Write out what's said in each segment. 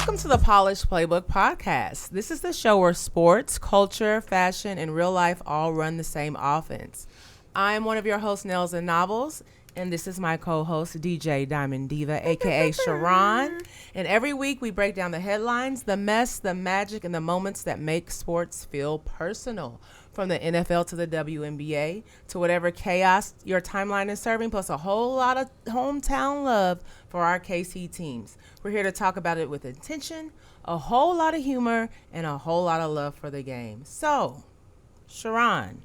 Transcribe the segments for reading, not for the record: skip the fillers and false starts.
Welcome to the Polished Playbook Podcast. This is the show where sports, culture, fashion, and real life all run the same offense. I am one of your hosts, NailzandNovelz, and this is my co-host, DJ Diamond Diva, a.k.a. Sharon. And every week we break down the headlines, the mess, the magic, and the moments that make sports feel personal. From the NFL to the WNBA to whatever chaos your timeline is serving, plus a whole lot of hometown love for our KC teams. We're here to talk about it with intention, a whole lot of humor, and a whole lot of love for the game. So, Sharon,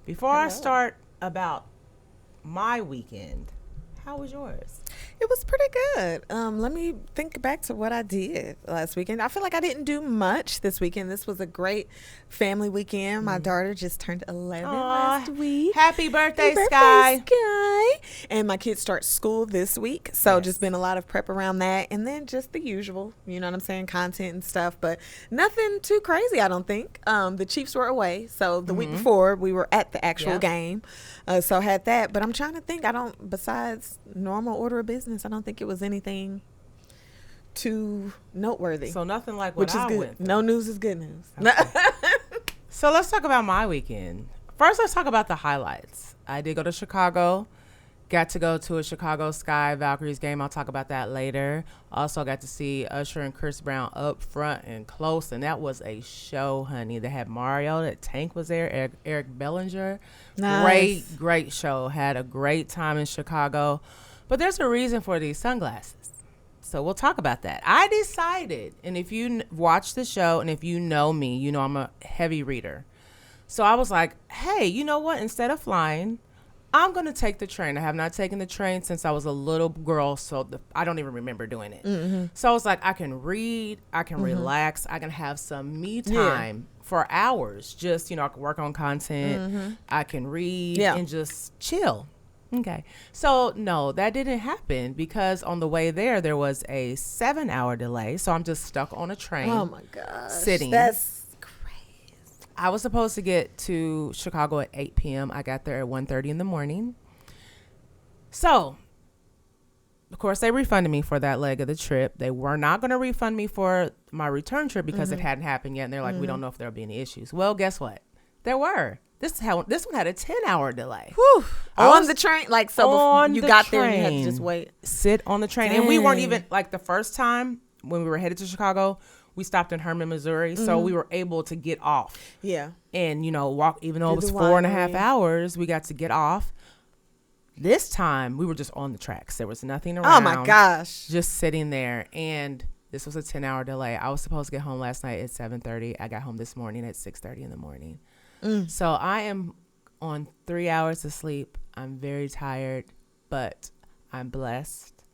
before I start about my weekend, how was yours? It was pretty good. Let me think back to what I did last weekend. I feel like I didn't do much this weekend. This was a great family weekend. My daughter just turned 11 last week. Happy birthday, Sky. And my kids start school this week. So just been a lot of prep around that. And then just the usual, you know what I'm saying, content and stuff. But nothing too crazy, I don't think. The Chiefs were away. So the week before, we were at the actual game. So I had that. But I'm trying to think. Besides normal order of business, I don't think it was anything too noteworthy. So nothing like what I went through. No news is good news. Okay. So let's talk about my weekend. First, let's talk about the highlights. I did go to Chicago. Got to go to a Chicago Sky Valkyries game. I'll talk about that later. Also got to see Usher and Chris Brown up front and close, and that was a show, honey. They had Mario. That Tank was there. Eric Bellinger. Nice. Great show. Had a great time in Chicago. But there's a reason for these sunglasses. So we'll talk about that. I decided, and if you watch the show and if you know me, you know I'm a heavy reader. So I was like, hey, you know what? Instead of flying, I'm going to take the train. I have not taken the train since I was a little girl, so I don't even remember doing it. Mm-hmm. So I was like, I can read, I can relax, I can have some me time for hours. Just, I can work on content, I can read and just chill. Okay. So, no, that didn't happen because on the way there was a 7-hour delay. So I'm just stuck on a train. Oh, my gosh. Sitting. That's crazy. I was supposed to get to Chicago at 8 p.m. I got there at 1:30 in the morning. So, of course, they refunded me for that leg of the trip. They were not going to refund me for my return trip because it hadn't happened yet. And they're like, we don't know if there'll be any issues. Well, guess what? There were. This one had a 10-hour delay. Whew. On the train? Like, so before you got there and you had to just wait? Sit on the train. Dang. And we weren't even, like, the first time when we were headed to Chicago, we stopped in Herman, Missouri. So we were able to get off. Yeah. And, walk, even though it was 4.5 hours, we got to get off. This time, we were just on the tracks. There was nothing around. Oh, my gosh. Just sitting there. And this was a 10-hour delay. I was supposed to get home last night at 7:30. I got home this morning at 6:30 in the morning. So I am on 3 hours of sleep. I'm very tired, but I'm blessed.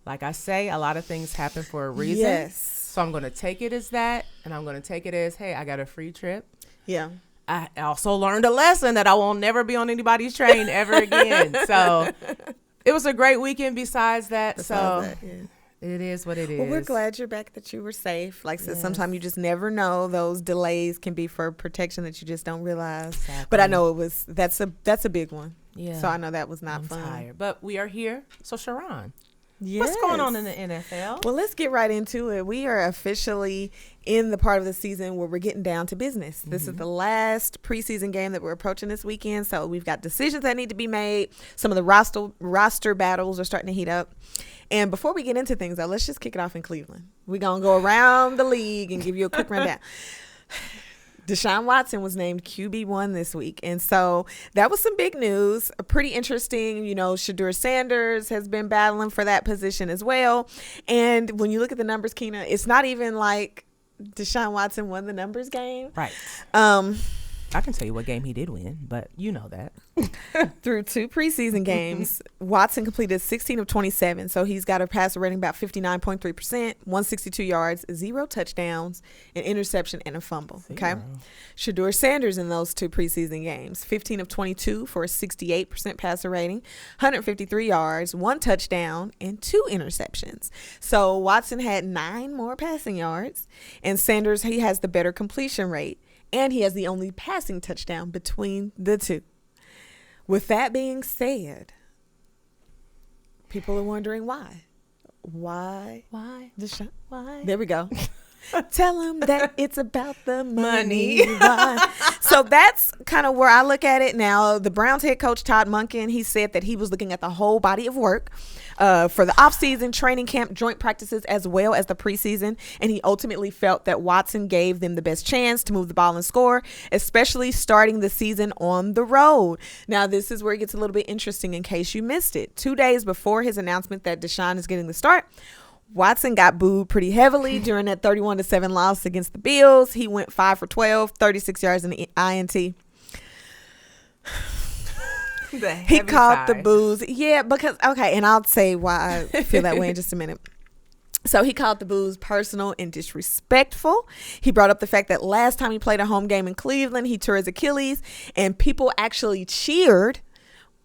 Like I say, a lot of things happen for a reason. Yes. So I'm going to take it as that, and I'm going to take it as, hey, I got a free trip. Yeah. I also learned a lesson that I will never be on anybody's train ever again. So it was a great weekend besides that. It is what it is. Well, we're glad you're back, that you were safe. Like I said, sometimes you just never know. Those delays can be for protection that you just don't realize. Exactly. But I know that's a big one. Yeah. So I know that was not I'm fun. tired. But we are here. So Sharon, yes. What's going on in the NFL? Well, let's get right into it. We are officially in the part of the season where we're getting down to business. This is the last preseason game that we're approaching this weekend. So we've got decisions that need to be made. Some of the roster battles are starting to heat up. And before we get into things, though, let's just kick it off in Cleveland. We're going to go around the league and give you a quick rundown. Deshaun Watson was named QB1 this week. And so that was some big news. Pretty interesting. Shedeur Sanders has been battling for that position as well. And when you look at the numbers, Keena, it's not even like Deshaun Watson won the numbers game. Right. I can tell you what game he did win, but you know that. Through 2 preseason games, Watson completed 16 of 27. So he's got a passer rating about 59.3%, 162 yards, 0 touchdowns, an interception, and a fumble. Okay. Shedeur Sanders in those 2 preseason games, 15 of 22 for a 68% passer rating, 153 yards, 1 touchdown, and 2 interceptions. So Watson had 9 more passing yards, and Sanders, he has the better completion rate. And he has the only passing touchdown between the 2. With that being said, people are wondering why. Why? Deshaun. Why? There we go. Tell him that it's about the money. Why? So that's kind of where I look at it now. The Browns head coach, Todd Monken, he said that he was looking at the whole body of work for the offseason, training camp, joint practices, as well as the preseason. And he ultimately felt that Watson gave them the best chance to move the ball and score, especially starting the season on the road. Now, this is where it gets a little bit interesting in case you missed it. 2 days before his announcement that Deshaun is getting the start, Watson got booed pretty heavily during that 31-7 loss against the Bills. He went 5 for 12, 36 yards in the INT. He caught the boos. Yeah, because, okay, and I'll say why I feel that way in just a minute. So he called the boos personal and disrespectful. He brought up the fact that last time he played a home game in Cleveland, he tore his Achilles, and people actually cheered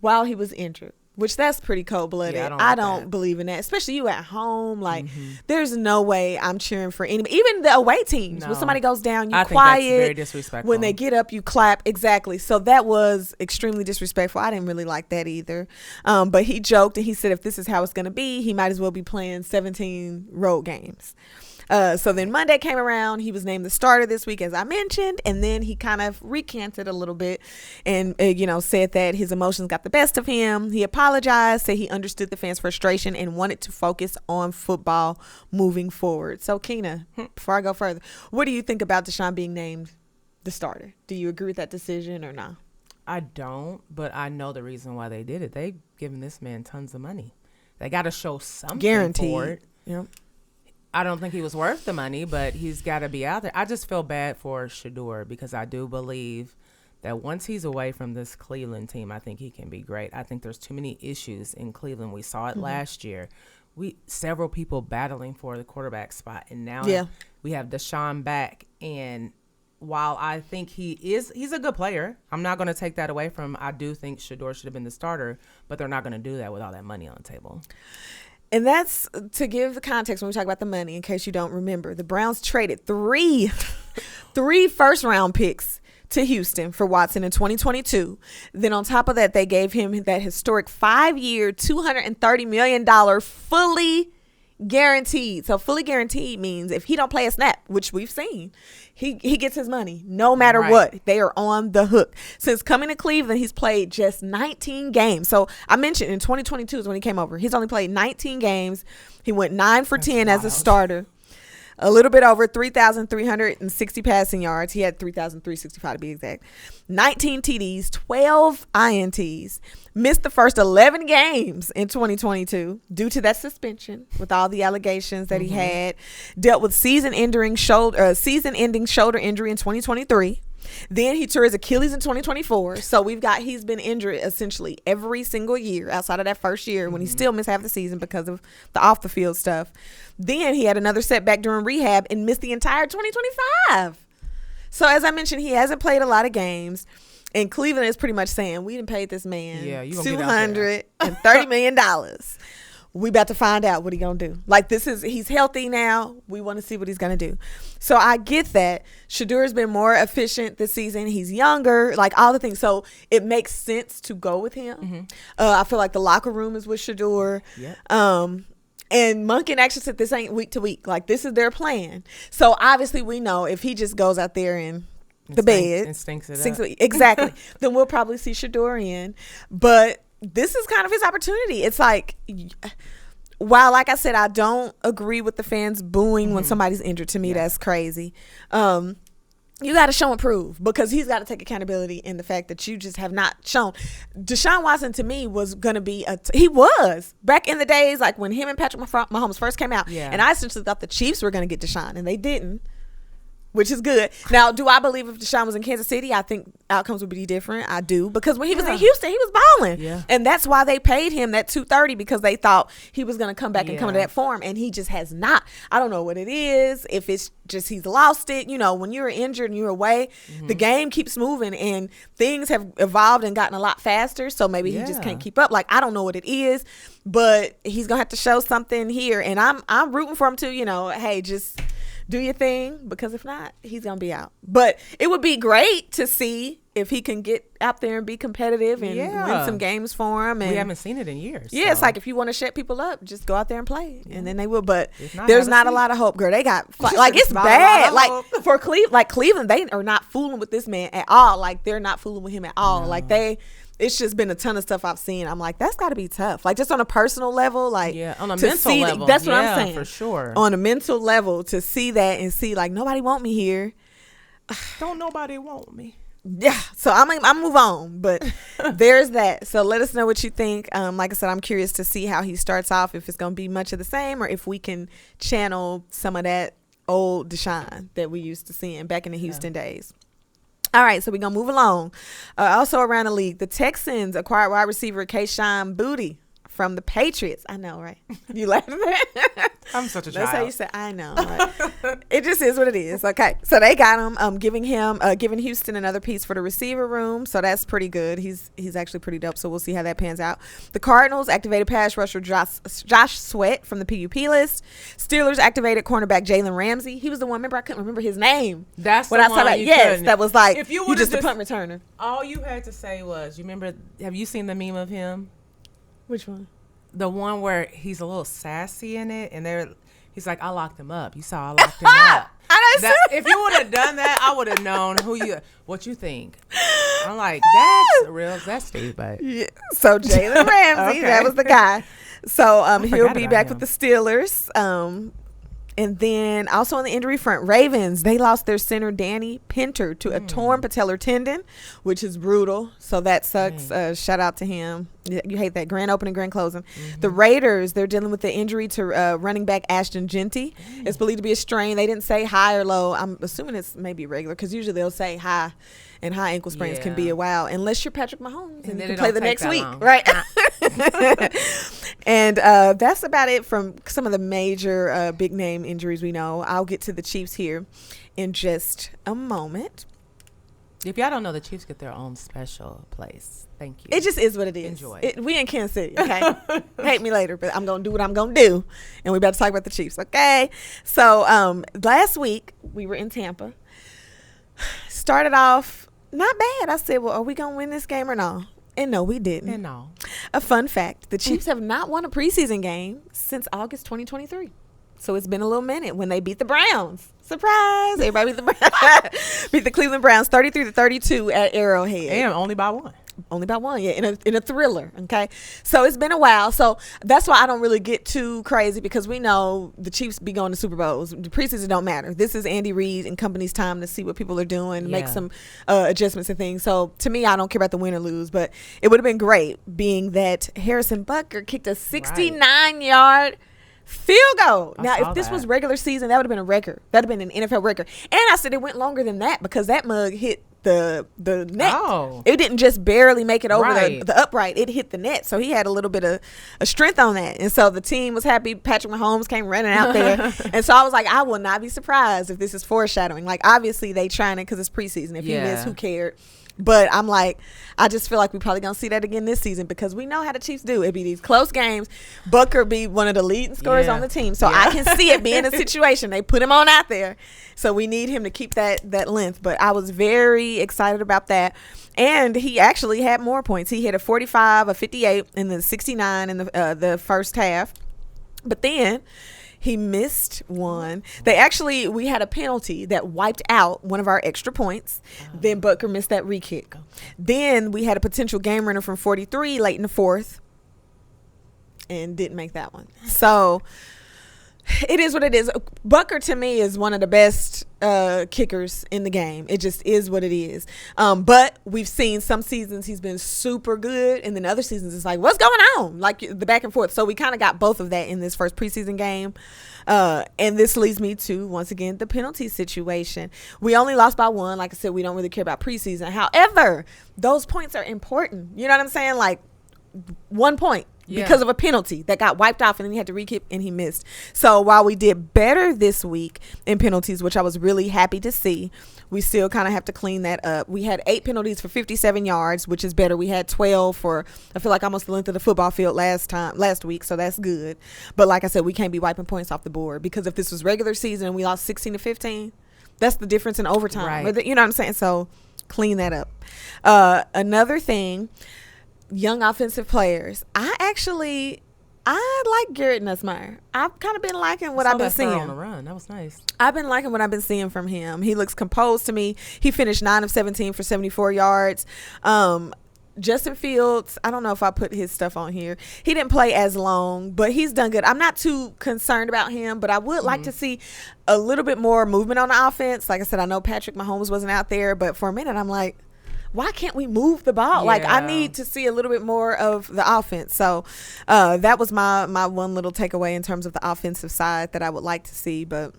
while he was injured. Which that's pretty cold-blooded. Yeah, I don't believe in that, especially you at home. Like, there's no way I'm cheering for anybody. Even the away teams. When somebody goes down, you quiet. I think that's very disrespectful. When they get up, you clap. Exactly. So that was extremely disrespectful. I didn't really like that either. But he joked and he said if this is how it's going to be, he might as well be playing 17 road games. So then Monday came around. He was named the starter this week, as I mentioned, and then he kind of recanted a little bit and, said that his emotions got the best of him. He apologized, said he understood the fans' frustration and wanted to focus on football moving forward. So, Keena, before I go further, what do you think about Deshaun being named the starter? Do you agree with that decision or not? I don't, but I know the reason why they did it. They've given this man tons of money. They got to show something Guaranteed. For it. Yep. I don't think he was worth the money, but he's got to be out there. I just feel bad for Shedeur because I do believe that once he's away from this Cleveland team, I think he can be great. I think there's too many issues in Cleveland. We saw it last year. Several people battling for the quarterback spot, and now we have Deshaun back. And while I think he's a good player, I'm not going to take that away from him. I do think Shedeur should have been the starter, but they're not going to do that with all that money on the table. And that's to give the context when we talk about the money, in case you don't remember. The Browns traded three first-round picks to Houston for Watson in 2022. Then on top of that, they gave him that historic 5-year, $230 million fully guaranteed. So fully guaranteed means if he don't play a snap, which we've seen, he gets his money no matter what. They are on the hook. Since coming to Cleveland, he's played just 19 games. So I mentioned in 2022 is when he came over. He's only played 19 games. He went 9 for 10 as a starter. A little bit over 3,360 passing yards. He had 3,365 to be exact. 19 TDs, 12 INTs. Missed the first 11 games in 2022 due to that suspension with all the allegations that he had. Dealt with season-ending shoulder injury in 2023. Then he tore his Achilles in 2024. So he's been injured essentially every single year outside of that first year when he still missed half the season because of the off the field stuff. Then he had another setback during rehab and missed the entire 2025. So as I mentioned, he hasn't played a lot of games. And Cleveland is pretty much saying, we done paid this man $230 million. We about to find out what he gonna do. Like, he's healthy now. We want to see what he's gonna do. So I get that. Shedeur's been more efficient this season. He's younger, like all the things. So it makes sense to go with him. I feel like the locker room is with Shedeur. And Monken actually said this ain't week to week. Like, this is their plan. So obviously we know if he just goes out there and bed and stinks it up. Exactly. Then we'll probably see Shedeur in. But this is kind of his opportunity. It's like, while, like I said, I don't agree with the fans booing when somebody's injured. To me, that's crazy. You got to show and prove, because he's got to take accountability in the fact that you just have not shown. Deshaun Watson, to me, was going to be he was back in the days, like when him and Patrick Mahomes first came out. And I essentially thought the Chiefs were going to get Deshaun, and they didn't. Which is good. Now, do I believe if Deshaun was in Kansas City, I think outcomes would be different? I do. Because when he was in Houston, he was balling. And that's why they paid him that $230, because they thought he was going to come back and come into that form. And he just has not. I don't know what it is. If it's just he's lost it. You know, when you're injured and you're away, the game keeps moving and things have evolved and gotten a lot faster. So maybe he just can't keep up. Like, I don't know what it is. But he's going to have to show something here. And I'm rooting for him too. You know, hey, just do your thing, because if not, he's going to be out. But it would be great to see if he can get out there and be competitive and win some games for him. And we haven't seen it in years. Yeah, so. It's like if you want to shut people up, just go out there and play, and then they will. But there's not a lot of hope, girl. They got like it's bad. Like for Cleveland, they are not fooling with this man at all. Like they're not fooling with him at all. No. Like it's just been a ton of stuff I've seen. I'm like, that's got to be tough. Like just on a personal level, like on a mental level. That's what I'm saying for sure. On a mental level, to see that and see like nobody want me here. Don't nobody want me. Yeah, so I'm move on, but there's that. So let us know what you think. Like I said, I'm curious to see how he starts off, if it's going to be much of the same or if we can channel some of that old Deshaun that we used to seeing back in the Houston days. All right, so we're going to move along. Also around the league, the Texans acquired wide receiver Kayshon Boutte from the Patriots. I know, right? You laughing at that? I'm such a child. That's how you say, I know. Right? It just is what it is. Okay. So they got him, giving Houston another piece for the receiver room. So that's pretty good. He's actually pretty dope. So we'll see how that pans out. The Cardinals activated pass rusher Josh Sweat from the PUP list. Steelers activated cornerback Jalen Ramsey. He was the one, remember, I couldn't remember his name. That's what I said about. Yes, that was like, if you just a punt returner. All you had to say was, you remember, have you seen the meme of him? Which one? The one where he's a little sassy in it, and he's like, I locked him up. You saw I locked him up. If you would have done that, I would have known what you think. I'm like, that's real zesty, but yeah. So Jalen Ramsey, that was the guy. So he'll be back with the Steelers. And then also on the injury front, Ravens, they lost their center Danny Pinter to a torn patellar tendon, which is brutal. So that sucks. Shout out to him. You hate that. Grand opening, grand closing. The Raiders, they're dealing with the injury to running back Ashton Genty. It's believed to be a strain. They didn't say high or low. I'm assuming it's maybe regular because usually they'll say high, and high ankle sprains can be a while unless you're Patrick Mahomes and you can play the next week. Long. Right. And that's about it from some of the major big name injuries we know. I'll get to the Chiefs here in just a moment. If y'all don't know, the Chiefs get their own special place. Thank you. It just is what it is. Enjoy it. We in Kansas City, okay? Hate me later, but I'm going to do what I'm going to do. And we about to talk about the Chiefs, okay? So last week, we were in Tampa. Started off not bad. I said, well, are we going to win this game or no? And no, we didn't. And no. A fun fact, the Chiefs have not won a preseason game since August 2023. So it's been a little minute when they beat the Browns. Surprise! Everybody beat the Browns. Beat the Cleveland Browns 33-32 at Arrowhead. And only by one. Only by one, yeah, in a thriller, okay? So it's been a while. So that's why I don't really get too crazy because we know the Chiefs be going to Super Bowls. The preseason don't matter. This is Andy Reid and company's time to see what people are doing, make some adjustments and things. So to me, I don't care about the win or lose, but it would have been great being that Harrison Butker kicked a 69-yard field goal. Now, if this was regular season, that would have been a record. That would have been an NFL record. And I said it went longer than that because that mug hit the net. Oh. It didn't just barely make it over the upright. It hit the net. So he had a little bit of a strength on that. And so the team was happy. Patrick Mahomes came running out there. And so I was like, I will not be surprised if this is foreshadowing. Like, obviously, they trying it because it's preseason. If he missed, who cared? But I'm like, I just feel like we probably going to see that again this season because we know how the Chiefs do. It'd be these close games. Booker be one of the leading scorers on the team. So I can see it being a situation. They put him on out there. So we need him to keep that length. But I was very excited about that. And he actually had more points. He hit a 45, a 58, and then 69 in the first half. But then he missed one. We had a penalty that wiped out one of our extra points. Then Butker missed that re-kick. Then we had a potential game winner from 43 late in the fourth and didn't make that one. So it is what it is. Butker, to me, is one of the best kickers in the game. It just is what it is. But we've seen some seasons he's been super good, and then other seasons it's like, what's going on? Like the back and forth. So we kind of got both of that in this first preseason game. And this leads me to, once again, the penalty situation. We only lost by one. Like I said, we don't really care about preseason. However, those points are important. You know what I'm saying? Like 1 point. Because of a penalty that got wiped off and then he had to re-kick and he missed. So while we did better this week in penalties, which I was really happy to see, we still kind of have to clean that up. We had 8 penalties for 57 yards, which is better. We had 12 for, I feel like, almost the length of the football field last week, so that's good. But like I said, we can't be wiping points off the board because if this was regular season and we lost 16-15, that's the difference in overtime. Right. You know what I'm saying? So clean that up. Another thing, young offensive players. I like Garrett Nussmeier. I've kind of been liking what I've been seeing. On the run. That was nice. I've been liking what I've been seeing from him. He looks composed to me. He finished 9 of 17 for 74 yards. Justin Fields, I don't know if I put his stuff on here. He didn't play as long, but he's done good. I'm not too concerned about him, but I would like to see a little bit more movement on the offense. Like I said, I know Patrick Mahomes wasn't out there, but for a minute I'm like, why can't we move the ball? Yeah. Like, I need to see a little bit more of the offense. So that was my one little takeaway in terms of the offensive side that I would like to see, but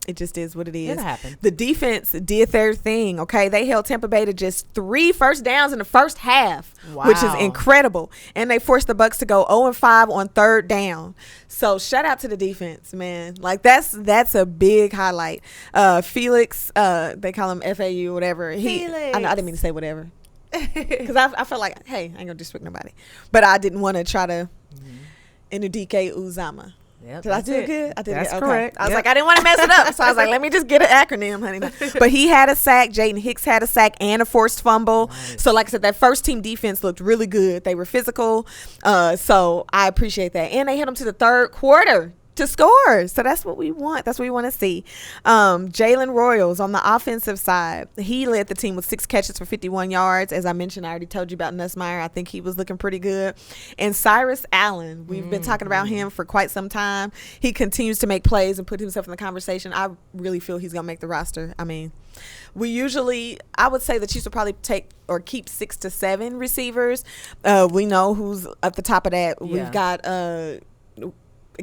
it just is what it is. It happened. The defense did their thing, okay? They held Tampa Bay to just 3 first downs in the first half, which is incredible. And they forced the Bucs to go 0-5 on 3rd down. So shout out to the defense, man. Like, that's a big highlight. Felix, they call him FAU, whatever. Felix. I didn't mean to say whatever. Because I felt like, hey, I ain't going to disrespect nobody. But I didn't want to try to Nneka Uzama. Yep, did I do it good? I did that's it. Okay. correct. I was like, I didn't want to mess it up. So I was like, let me just get an acronym, honey. But he had a sack. Jaden Hicks had a sack and a forced fumble. Nice. So like I said, that first team defense looked really good. They were physical. So I appreciate that. And they hit them to the 3rd quarter to score. So that's what we want. That's what we want to see. Jalen Royals on the offensive side, he led the team with 6 catches for 51 yards. As I mentioned, I already told you about Nussmeier. I think he was looking pretty good. And Cyrus Allen, we've been talking about him for quite some time. He continues to make plays and put himself in the conversation. I really feel he's going to make the roster. I mean, I would say the Chiefs will probably take or keep 6 to 7 receivers. We know who's at the top of that. Yeah. We've got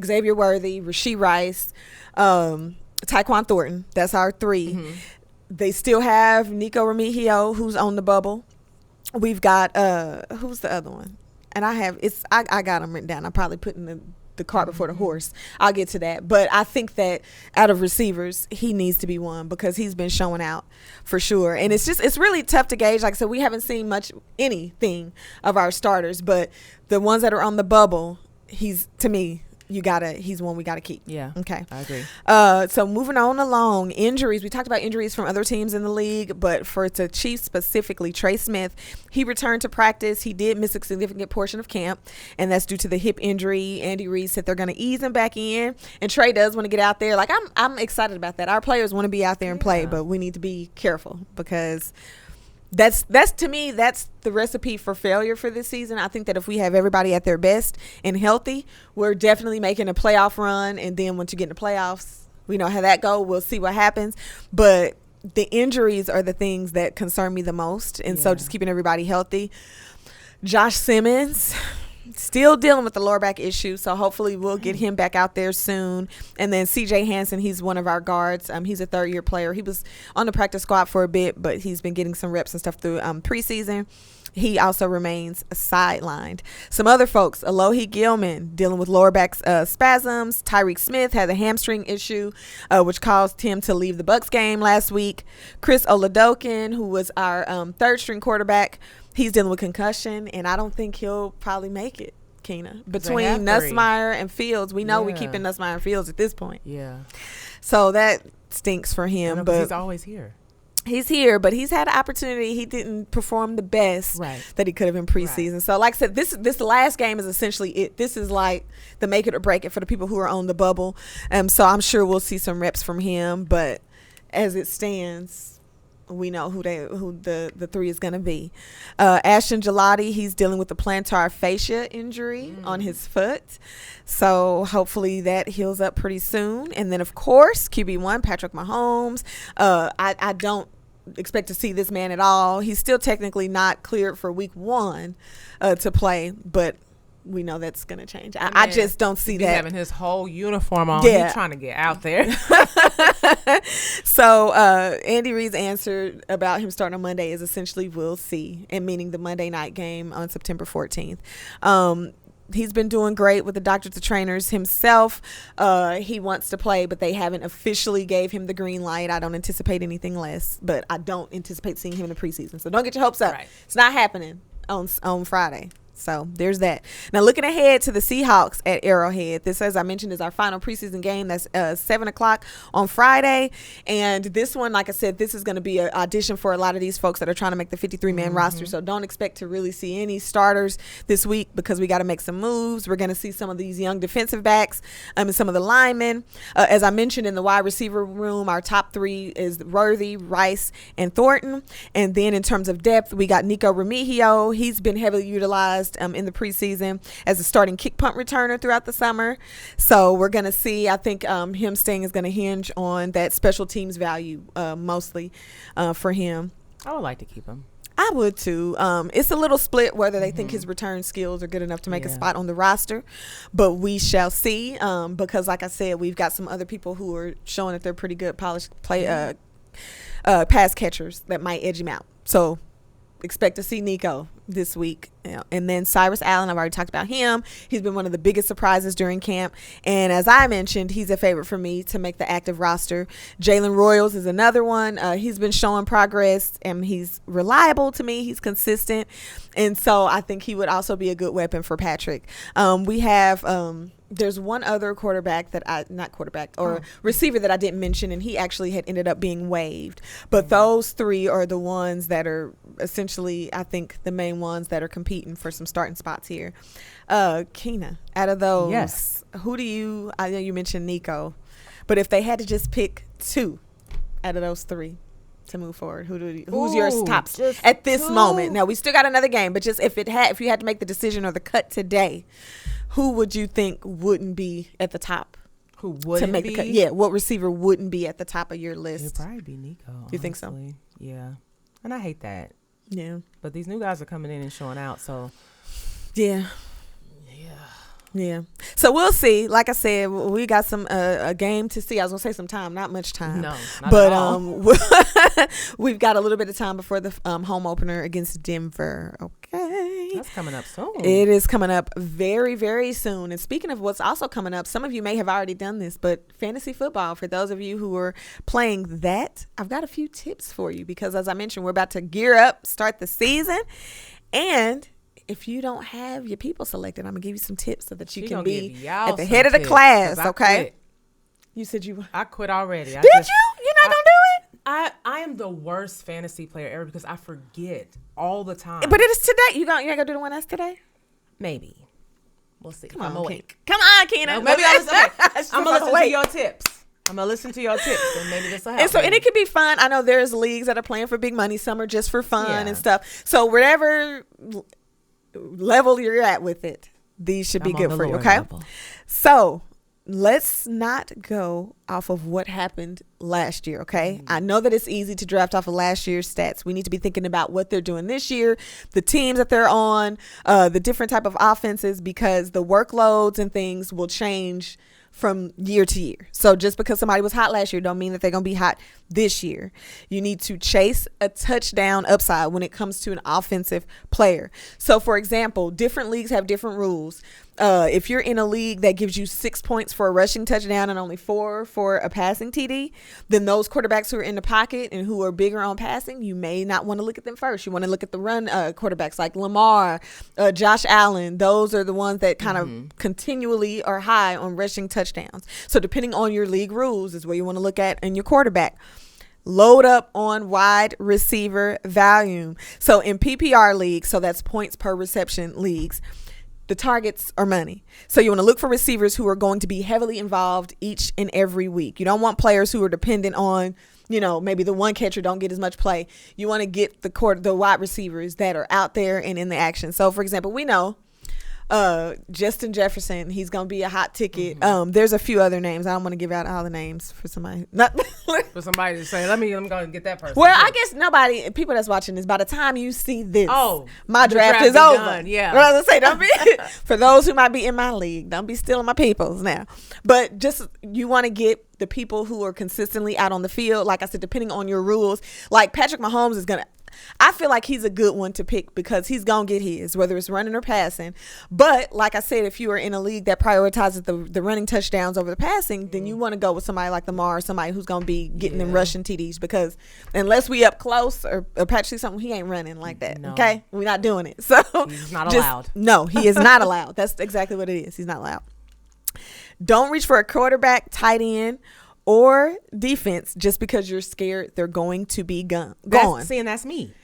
Xavier Worthy, Rashee Rice, Tyquan Thornton. That's our 3. They still have Nico Remigio, who's on the bubble. We've got who's the other one? And I got them written down. I'm probably putting the cart before the horse. I'll get to that. But I think that out of receivers, he needs to be one because he's been showing out for sure. And it's really tough to gauge. Like I said, we haven't seen anything of our starters, but the ones that are on the bubble, he's one we gotta keep. Yeah. Okay. I agree. So moving on along, injuries. We talked about injuries from other teams in the league, but for the Chiefs specifically, Trey Smith, he returned to practice. He did miss a significant portion of camp, and that's due to the hip injury. Andy Reese said they're gonna ease him back in, and Trey does want to get out there. Like, I'm excited about that. Our players want to be out there and play, but we need to be careful because that's to me, that's the recipe for failure for this season. I think that if we have everybody at their best and healthy, we're definitely making a playoff run. And then once you get in the playoffs, we know how that go. We'll see what happens. But the injuries are the things that concern me the most. And so just keeping everybody healthy. Josh Simmons, still dealing with the lower back issue, so hopefully we'll get him back out there soon. And then CJ Hansen, he's one of our guards. He's a 3rd-year player. He was on the practice squad for a bit, but he's been getting some reps and stuff through preseason. He also remains sidelined. Some other folks, Alohi Gilman, dealing with lower back spasms. Tyreek Smith had a hamstring issue, which caused him to leave the Bucs game last week. Chris Oladokin, who was our 3rd-string quarterback, he's dealing with concussion, and I don't think he'll probably make it, Keena. Between Nussmeier and Fields, we know we're keeping Nussmeier and Fields at this point. Yeah. So that stinks for him. But he's always here. He's here, but he's had an opportunity. He didn't perform the best that he could have in preseason. Right. So like I said, this last game is essentially it. This is like the make it or break it for the people who are on the bubble. So I'm sure we'll see some reps from him. But as it stands, we know who the 3 is going to be. Ashton Gelati, he's dealing with the plantar fascia injury on his foot. So hopefully that heals up pretty soon. And then, of course, QB1, Patrick Mahomes. I don't expect to see this man at all. He's still technically not cleared for week 1 to play, but we know that's going to change. I just don't see that. Having his whole uniform on. He's trying to get out there. So Andy Reid's answer about him starting on Monday is essentially we'll see, and meaning the Monday night game on September 14th. He's been doing great with the doctors, the trainers himself. He wants to play, but they haven't officially gave him the green light. I don't anticipate anything less, but I don't anticipate seeing him in the preseason. So don't get your hopes up. Right. It's not happening on Friday. So there's that. Now looking ahead to the Seahawks at Arrowhead. This, as I mentioned, is our final preseason game. That's 7:00 on Friday. And this one, like I said, this is going to be an audition for a lot of these folks that are trying to make the 53-man roster. So don't expect to really see any starters this week because we got to make some moves. We're going to see some of these young defensive backs and some of the linemen. As I mentioned, in the wide receiver room, our top three is Worthy, Rice, and Thornton. And then in terms of depth, we got Nico Remigio. He's been heavily utilized in the preseason as a starting kick punt returner throughout the summer. So we're going to see, I think him staying is going to hinge on that special teams value mostly for him. I would like to keep him. I would too. It's a little split whether they think his return skills are good enough to make a spot on the roster, but we shall see. Because like I said, we've got some other people who are showing that they're pretty good polished pass catchers that might edge him out. So expect to see Nico this week. And then Cyrus Allen, I've already talked about him. He's been one of the biggest surprises during camp. And as I mentioned, he's a favorite for me to make the active roster. Jalen Royals is another one. He's been showing progress, and he's reliable to me. He's consistent. And so I think he would also be a good weapon for Patrick. We have... there's one other receiver that I didn't mention, and he actually had ended up being waived. But those three are the ones that are essentially, I think, the main ones that are competing for some starting spots here. Keena, out of those, who do you, I know you mentioned Nico, but if they had to just pick two out of those three to move forward, who's your tops at this moment? Now, we still got another game, but just if you had to make the decision or the cut today, who would you think wouldn't be at the top? Who wouldn't be? The cut? Yeah, what receiver wouldn't be at the top of your list? It'd probably be Nico. You think so? Yeah. And I hate that. Yeah. But these new guys are coming in and showing out, so. Yeah. So we'll see. Like I said, we got some a game to see. I was gonna say some time, not much time. No, not at all. We've got a little bit of time before the home opener against Denver. Okay, that's coming up soon. It is coming up very, very soon. And speaking of what's also coming up, some of you may have already done this, but fantasy football, for those of you who are playing that, I've got a few tips for you because, as I mentioned, we're about to gear up, start the season, and if you don't have your people selected, I'm going to give you some tips so that you can be at the head of the class, okay? You said I quit already. Did you? You're not going to do it? I am the worst fantasy player ever because I forget all the time. But it is today. You ain't going to do the one that's today? Maybe. We'll see. Come on, Keena. No, maybe I'm going to listen to your tips. I'm going to listen to your tips, and maybe this will help. And it can be fun. I know there's leagues that are playing for big money. Some are just for fun and stuff. So whatever level you're at with it, these should be good for you, okay? Level. So let's not go off of what happened last year, okay? I know that it's easy to draft off of last year's stats. We need to be thinking about what they're doing this year, the teams that they're on, the different type of offenses, because the workloads and things will change from year to year. So just because somebody was hot last year don't mean that they're going to be hot this year. You need to chase a touchdown upside when it comes to an offensive player. So for example, different leagues have different rules. If you're in a league that gives you 6 points for a rushing touchdown and only 4 for a passing TD, then those quarterbacks who are in the pocket and who are bigger on passing, you may not want to look at them first. You want to look at the run quarterbacks like Lamar, Josh Allen. Those are the ones that kind of continually are high on rushing touchdowns. So depending on your league rules is where you want to look at in your quarterback. Load up on wide receiver volume. So in PPR leagues, so that's points per reception leagues, the targets are money. So you want to look for receivers who are going to be heavily involved each and every week. You don't want players who are dependent on, maybe the one catcher don't get as much play. You want to get the wide receivers that are out there and in the action. So, for example, we know Justin Jefferson, he's going to be a hot ticket. There's a few other names. I don't want to give out all the names for somebody. For somebody to say, let me go and get that person. Well, I guess people that's watching this, by the time you see this, my draft is done. over. Yeah. What I was going to say, don't be, for those who might be in my league, don't be stealing my peoples now. But just, you want to get the people who are consistently out on the field. Like I said, depending on your rules, like Patrick Mahomes is going to, I feel like he's a good one to pick because he's going to get his, whether it's running or passing. But like I said, if you are in a league that prioritizes the running touchdowns over the passing, then you want to go with somebody like Lamar or somebody who's going to be getting them rushing TDs, because unless we up close or Patrick something, he ain't running like that. No. Okay? We're not doing it. So he's not allowed. No, he is not allowed. That's exactly what it is. He's not allowed. Don't reach for a quarterback, tight end, or defense just because you're scared they're going to be gone. See, and that's me.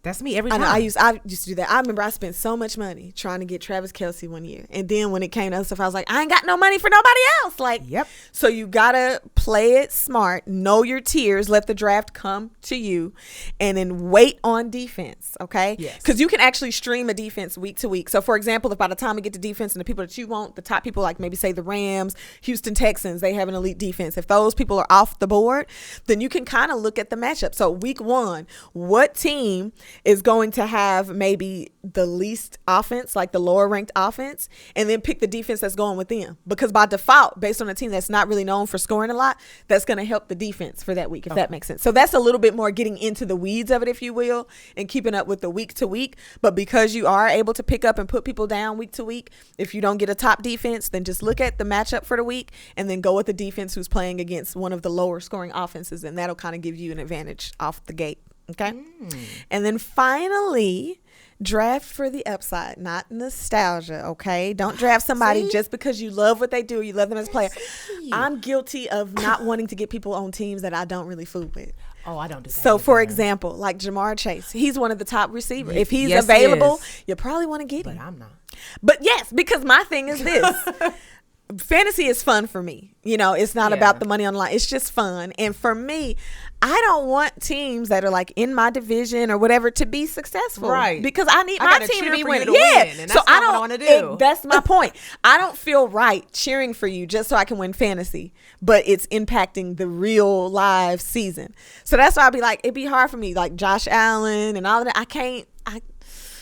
That's me every time. I used to do that. I remember I spent so much money trying to get Travis Kelce one year. And then when it came to other stuff, I was like, I ain't got no money for nobody else. Like, yep. So you got to play it smart. Know your tiers. Let the draft come to you. And then wait on defense, okay? Yes. Because you can actually stream a defense week to week. So, for example, if by the time we get to defense and the people that you want, the top people, like maybe say the Rams, Houston Texans, they have an elite defense. If those people are off the board, then you can kind of look at the matchup. So week 1, what team is going to have maybe the least offense, like the lower ranked offense, and then pick the defense that's going with them, because by default, based on a team that's not really known for scoring a lot, that's going to help the defense for that week, if that makes sense. So that's a little bit more getting into the weeds of it, if you will, and keeping up with the week to week. But because you are able to pick up and put people down week to week, if you don't get a top defense, then just look at the matchup for the week and then go with the defense who's playing against one of the lower scoring offenses, and that'll kind of give you an advantage off the gate. Okay. And then finally, draft for the upside, not nostalgia. Okay. Don't draft somebody just because you love what they do or you love them as a player. I'm guilty of not wanting to get people on teams that I don't really fool with. Oh, I don't do that. So, for example, like Jamar Chase, he's one of the top receivers. If he's available, you probably want to get him. But I'm not. But yes, because my thing is this. Fantasy is fun for me. You know, it's not about the money on the line. It's just fun. And for me, I don't want teams that are like in my division or whatever to be successful. Right. Because I need my team to be winning. Yeah. And that's so I don't want to do. That's my point. I don't feel right cheering for you just so I can win fantasy, but it's impacting the real live season. So that's why I'll be like, it'd be hard for me, like Josh Allen and all of that. I can't.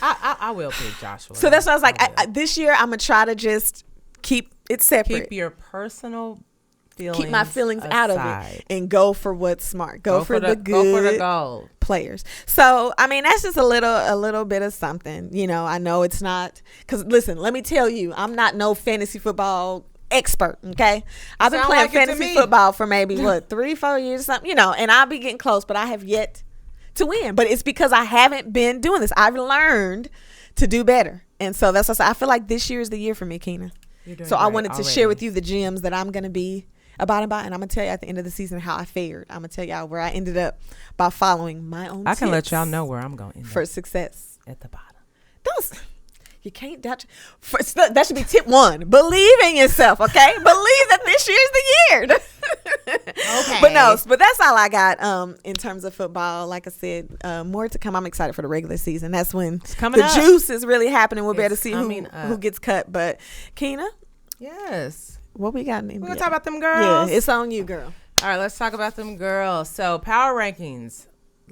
I will pick Joshua. So that's why I was like, this year I'm going to try to just keep it separate. Keep your personal feelings Keep my feelings aside. out of it and go for what's smart. Go for the good. Go for the goal. Players. So, I mean, that's just a little bit of something. You know, I know it's not, because listen, let me tell you, I'm not no fantasy football expert, okay? I've been playing fantasy football for maybe 3-4 years or something, you know, and I'll be getting close, but I have yet to win. But it's because I haven't been doing this. I've learned to do better. And so that's what I feel like this year is the year for me, Keena. So I wanted to share with you the gems that I'm going to be abiding by, and I'm going to tell you at the end of the season how I fared. I'm going to tell y'all where I ended up by following my own I can let y'all know where I'm going for success. At the bottom. You can't doubt. That should be tip 1. Believe in yourself, okay? Believe that this year's the year. Okay. But that's all I got in terms of football. Like I said, more to come. I'm excited for the regular season. That's when the juice is really happening. We'll be able to see who gets cut. But Keena? Yes. What we got in NBA? We're going to talk about them girls. Yeah, it's on you, girl. All right, let's talk about them girls. So, power rankings.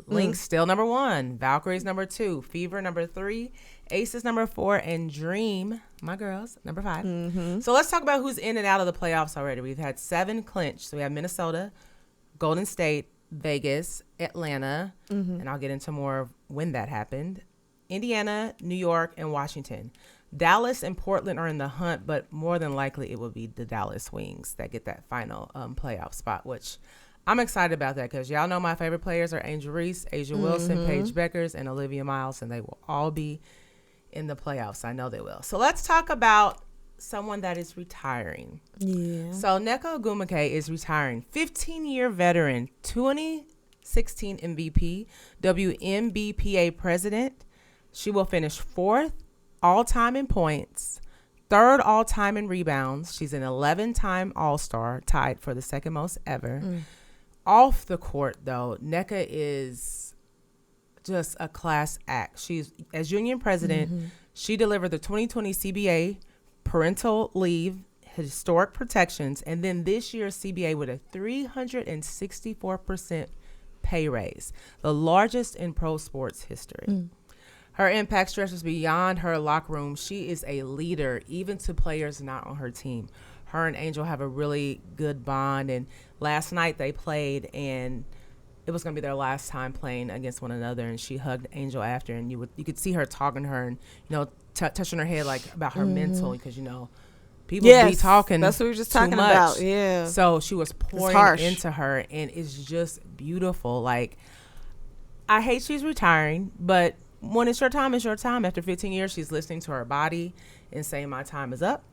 Lynx still number 1. Valkyries number 2. Fever number 3. Aces number 4. And Dream, my girls, number 5. So let's talk about who's in and out of the playoffs already. We've had 7 clinch. So we have Minnesota, Golden State, Vegas, Atlanta, and I'll get into more of when that happened. Indiana, New York, and Washington. Dallas and Portland are in the hunt, but more than likely it will be the Dallas Wings that get that final playoff spot, which I'm excited about that because y'all know my favorite players are Angel Reese, Asia Wilson, Paige Beckers, and Olivia Miles, and they will all be in the playoffs. I know they will. So let's talk about someone that is retiring. Yeah. So Nneka Ogwumike is retiring. 15-year veteran, 2016 MVP, WNBA president. She will finish 4th all-time in points, 3rd all-time in rebounds. She's an 11-time All-Star, tied for the 2nd most ever. Off the court, though, Nneka is just a class act. She's, as union president, she delivered the 2020 CBA parental leave historic protections, and then this year's CBA with a 364% pay raise, the largest in pro sports history. Her impact stretches beyond her locker room. She is a leader, even to players not on her team. Her and Angel have a really good bond, and last night they played, and it was going to be their last time playing against one another, and she hugged Angel after, and you could see her talking to her and, touching her head like about her mental, because, people be talking. That's what we were just talking about. Yeah. So she was pouring into her, and it's just beautiful. Like, I hate she's retiring, but when it's your time, it's your time. After 15 years, she's listening to her body and saying, my time is up.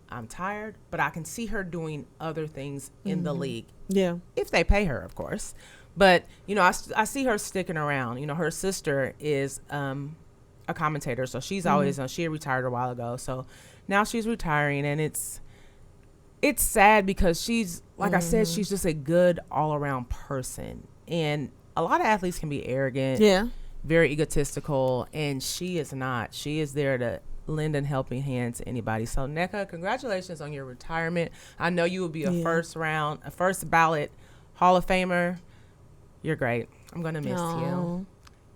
I'm tired, but I can see her doing other things in the league. Yeah. If they pay her, of course. But, I see her sticking around. Her sister is a commentator, so she's always on. She had retired a while ago, so now she's retiring, and it's sad because she's, like I said, she's just a good all-around person. And a lot of athletes can be arrogant, very egotistical, and she is not. She is there to lend a helping hand to anybody. So, Nneka, congratulations on your retirement. I know you will be a first ballot Hall of Famer. You're great. I'm going to miss you.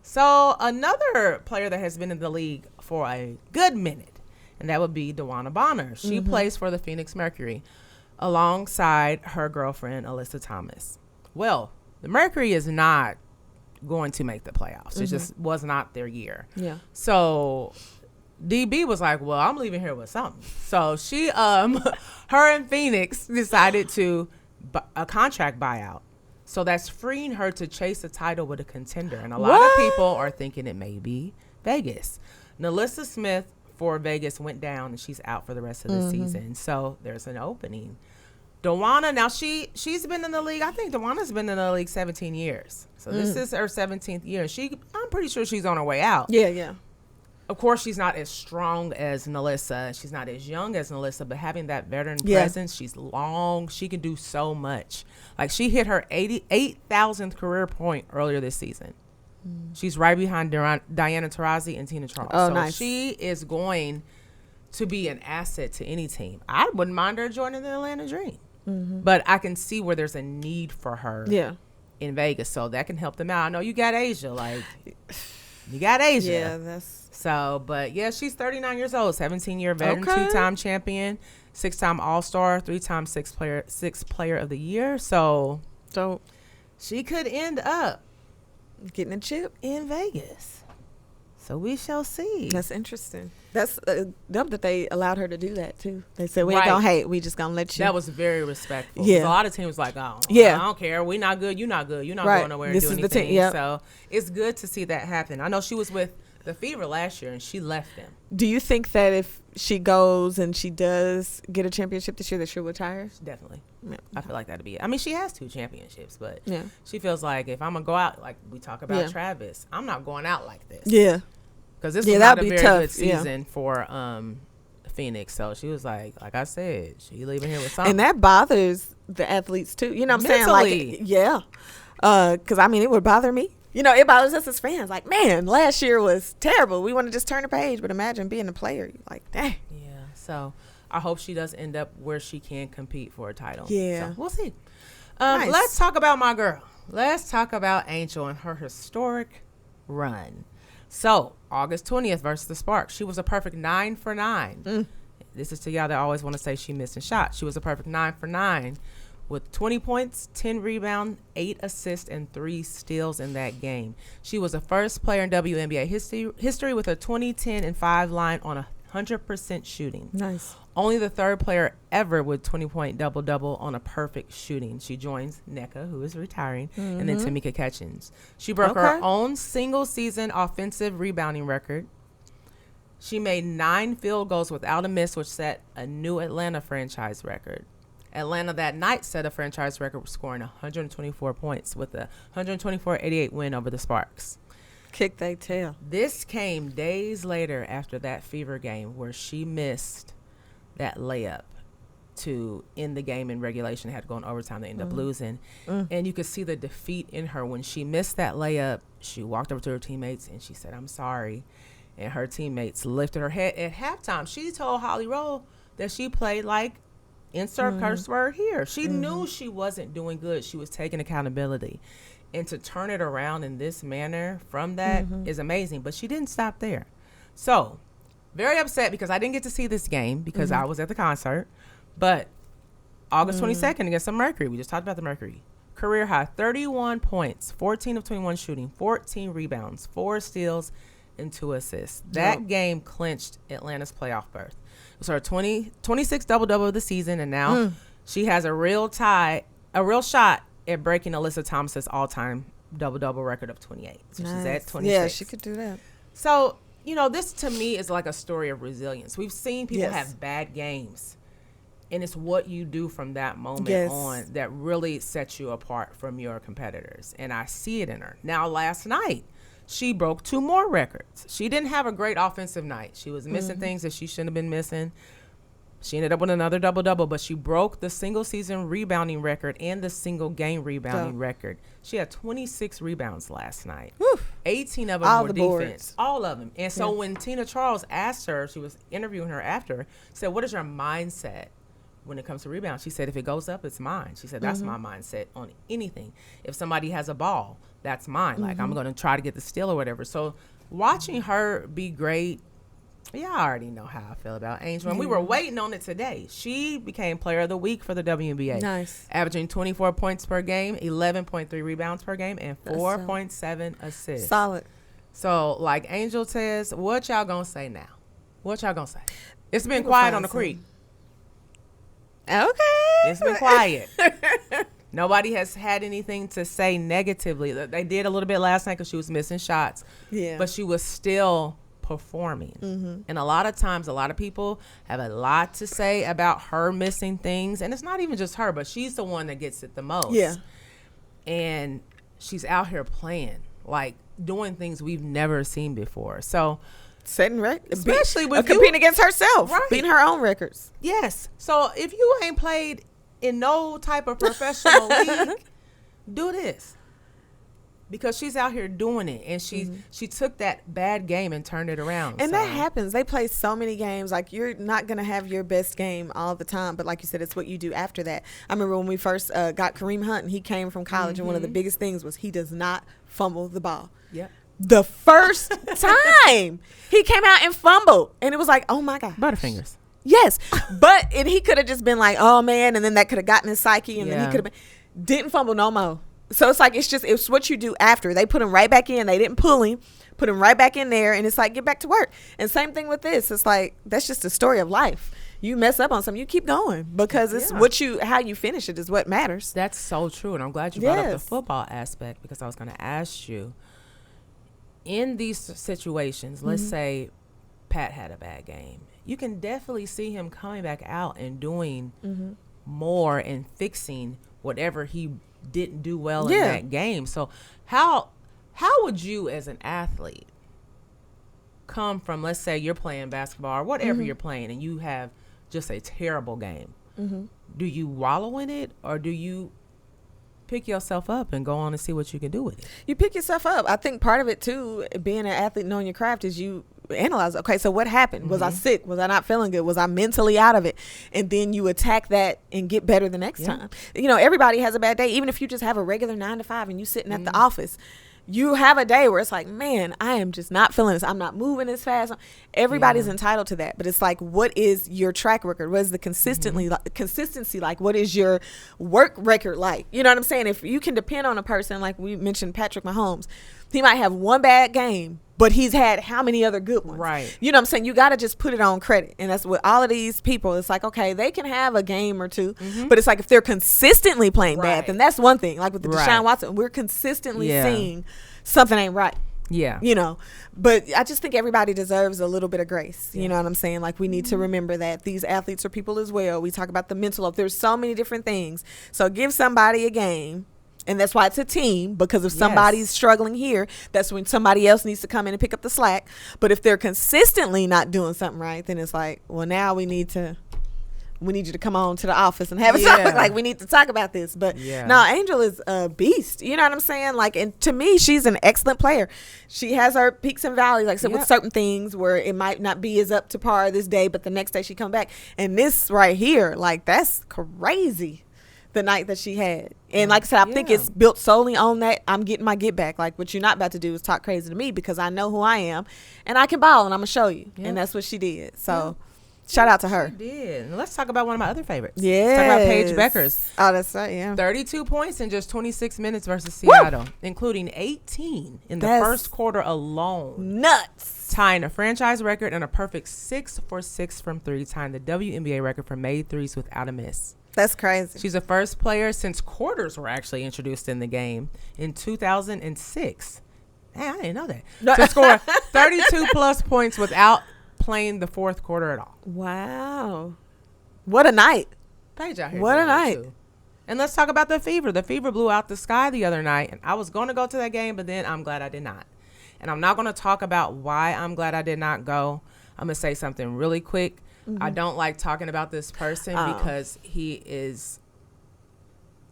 So, another player that has been in the league for a good minute, and that would be DeWanna Bonner. She plays for the Phoenix Mercury alongside her girlfriend, Alyssa Thomas. Well, the Mercury is not going to make the playoffs. It just was not their year. Yeah. So DB was like, well, I'm leaving here with something. So she, her and Phoenix decided to a contract buyout. So that's freeing her to chase a title with a contender. And a lot of people are thinking it may be Vegas. NaLyssa Smith for Vegas went down, and she's out for the rest of the season. So there's an opening. DeWanna, now she's been in the league. I think DeWanna's been in the league 17 years. So this is her 17th year. I'm pretty sure she's on her way out. Yeah, yeah. Of course, she's not as strong as NaLyssa. She's not as young as NaLyssa, but having that veteran presence, she's long. She can do so much. Like, she hit her 8,000th career point earlier this season. She's right behind Diana Taurasi and Tina Charles. Oh, so nice. She is going to be an asset to any team. I wouldn't mind her joining the Atlanta Dream. But I can see where there's a need for her in Vegas, so that can help them out. I know you got Asia. Yeah, that's... So, but yeah, she's 39 years old, 17-year veteran, 2-time champion, 6-time All-Star, 3-time sixth player of the year. So she could end up getting a chip in Vegas. So we shall see. That's interesting. That's dumb that they allowed her to do that too. They said, we ain't gonna hate, we just gonna let you. That was very respectful. Yeah. A lot of teams like, I don't care. We not good. You not good. You're not going nowhere and do anything. So it's good to see that happen. I know she was with the Fever last year, and she left them. Do you think that if she goes and she does get a championship this year, that she'll retire? Definitely. Yeah. I feel like that'd be it. I mean, she has 2 championships, but she feels like if I'm going to go out, like we talk about Travis, I'm not going out like this. Yeah. Because this was not a very good season for Phoenix. So she was like I said, she leaving here with something. And that bothers the athletes, too. You know what I'm saying? Like, yeah. Because, I mean, it would bother me. It bothers us as fans. Like, man, last year was terrible. We want to just turn the page. But imagine being a player. You're like, dang. Yeah. So I hope she does end up where she can compete for a title. Yeah. So we'll see. Nice. Let's talk about my girl. Let's talk about Angel and her historic run. So August 20th versus the Sparks. She was a perfect 9 for 9. This is to y'all that always want to say she missing shots. She was a perfect 9 for 9. With 20 points, 10 rebounds, 8 assists, and 3 steals in that game. She was the first player in WNBA history with a 20-10-5 line on 100% shooting. Nice. Only the third player ever with 20-point double-double on a perfect shooting. She joins Nneka, who is retiring, and then Tamika Catchings. She broke her own single-season offensive rebounding record. She made 9 field goals without a miss, which set a new Atlanta franchise record. Atlanta that night set a franchise record scoring 124 points with a 124-88 win over the Sparks. Kick they tail. This came days later after that Fever game where she missed that layup to end the game in regulation. Had to go in overtime. They ended up losing. And you could see the defeat in her. When she missed that layup, she walked over to her teammates and she said, I'm sorry. And her teammates lifted her head. At halftime, she told Holly Roll that she played like, insert curse word here. She knew she wasn't doing good. She was taking accountability. And to turn it around in this manner from that is amazing. But she didn't stop there. So, very upset because I didn't get to see this game because I was at the concert. But August 22nd against the Mercury. We just talked about the Mercury. career high 31 points, 14 of 21 shooting, 14 rebounds, 4 steals, and 2 assists. That game clinched Atlanta's playoff berth. It was her 26th double-double of the season, and now she has a real shot at breaking Alyssa Thomas's all-time double-double record of 28. So she's at 26. Yeah, she could do that. So, this to me is like a story of resilience. We've seen people have bad games, and it's what you do from that moment on that really sets you apart from your competitors. And I see it in her. Now, last night, she broke 2 more records. She didn't have a great offensive night. She was missing things that she shouldn't have been missing. She ended up with another double-double, but she broke the single-season rebounding record and the single-game rebounding record. She had 26 rebounds last night. Whew. 18 of them were defense. Boards. All of them. And so when Tina Charles asked her, she was interviewing her after, said, what is your mindset when it comes to rebounds? She said, if it goes up, it's mine. She said, that's my mindset on anything. If somebody has a ball, that's mine. Like, I'm going to try to get the steal or whatever. So watching her be great, I already know how I feel about Angel. And we were waiting on it today. She became player of the week for the WNBA. Nice. Averaging 24 points per game, 11.3 rebounds per game, and 4.7 assists. Solid. So, like Angel says, what y'all going to say now? What y'all going to say? It's been quiet on the creek. Okay. It's been quiet. Nobody has had anything to say negatively. They did a little bit last night because she was missing shots. Yeah. But she was still performing. And a lot of times, a lot of people have a lot to say about her missing things. And it's not even just her, but she's the one that gets it the most. Yeah. And she's out here playing, like doing things we've never seen before. So setting records, especially with competing against herself, beating her own records. Yes. So if you ain't played in no type of professional league, do this, because she's out here doing it, and she took that bad game and turned it around. And that happens. They play so many games. Like, you're not gonna have your best game all the time, but like you said, it's what you do after that. I remember when we first got Kareem Hunt, and he came from college, and one of the biggest things was he does not fumble the ball. Yep. The first time he came out and fumbled, and it was like, oh my God, Butterfingers. Yes, and he could have just been like, oh man, and then that could have gotten his psyche, and then he could have been, didn't fumble no more. So it's like, it's what you do after. They put him right back in. They didn't pull him, put him right back in there, and it's like, get back to work. And same thing with this. It's like, that's just the story of life. You mess up on something, you keep going, because it's how you finish it is what matters. That's so true, and I'm glad you brought up the football aspect, because I was going to ask you, in these situations, let's say Pat had a bad game, you can definitely see him coming back out and doing more and fixing whatever he didn't do well in that game. So how would you, as an athlete, come from, let's say you're playing basketball or whatever you're playing, and you have just a terrible game? Do you wallow in it, or do you pick yourself up and go on and see what you can do with it? You pick yourself up. I think part of it too, being an athlete, knowing your craft, is you analyze, okay, so what happened? Was I sick? Was I not feeling good? Was I mentally out of it? And then you attack that and get better the next time. Everybody has a bad day. Even if you just have a regular 9 to 5 and you sitting at the office, you have a day where it's like, man, I am just not feeling this. I'm not moving as fast. Everybody's entitled to that. But it's like, what is your track record? What is the consistency like? What is your work record like? You know what I'm saying? If you can depend on a person, like we mentioned Patrick Mahomes, he might have one bad game, but he's had how many other good ones? Right. You know what I'm saying? You got to just put it on credit. And that's with all of these people. It's like, okay, they can have a game or two, but it's like, if they're consistently playing bad, then that's one thing. Like with the Deshaun Watson, we're consistently seeing something ain't right. Yeah. But I just think everybody deserves a little bit of grace. You know what I'm saying? Like, we need to remember that these athletes are people as well. We talk about the mental of, there's so many different things. So give somebody a game. And that's why it's a team, because if somebody's struggling here, that's when somebody else needs to come in and pick up the slack. But if they're consistently not doing something right, then it's like, well, now we need you to come on to the office and have it like, we need to talk about this. But no, Angel is a beast. You know what I'm saying? Like, and to me, she's an excellent player. She has her peaks and valleys, like, so with certain things where it might not be as up to par this day, but the next day she come back. And this right here, like, that's crazy. The night that she had. And like I said, I think it's built solely on that I'm getting my get back. Like, what you're not about to do is talk crazy to me, because I know who I am and I can ball, and I'm gonna show you. And that's what she did. So Shout out to her. She did. And let's talk about one of my other favorites. Yeah. Let's talk about Paige Beckers. Oh, that's right, yeah. 32 points in just 26 minutes versus Seattle, including 18 in the first quarter alone. Nuts. Tying a franchise record and a perfect 6 for 6 from three, tying the WNBA record for made threes without a miss. That's crazy. She's the first player since quarters were actually introduced in the game in 2006. Man, I didn't know that. To score 32 plus points without playing the fourth quarter at all. Wow. What a night. Paige out here. What a night. Too. And let's talk about the Fever. The Fever blew out the sky the other night. And I was going to go to that game, but then I'm glad I did not. And I'm not going to talk about why I'm glad I did not go. I'm going to say something really quick. I don't like talking about this person because he is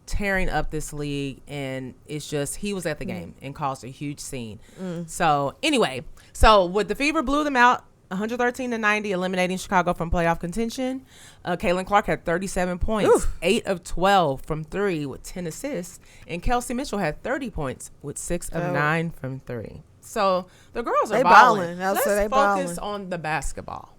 tearing up this league, and it's just he was at the game and caused a huge scene. So anyway, with the Fever blew them out 113-90, eliminating Chicago from playoff contention. Caitlin Clark had 37 points, 8 of 12 from 3 with 10 assists, and Kelsey Mitchell had 30 points with 6 of 9 from 3. So the girls are balling. Let's focus on the basketball.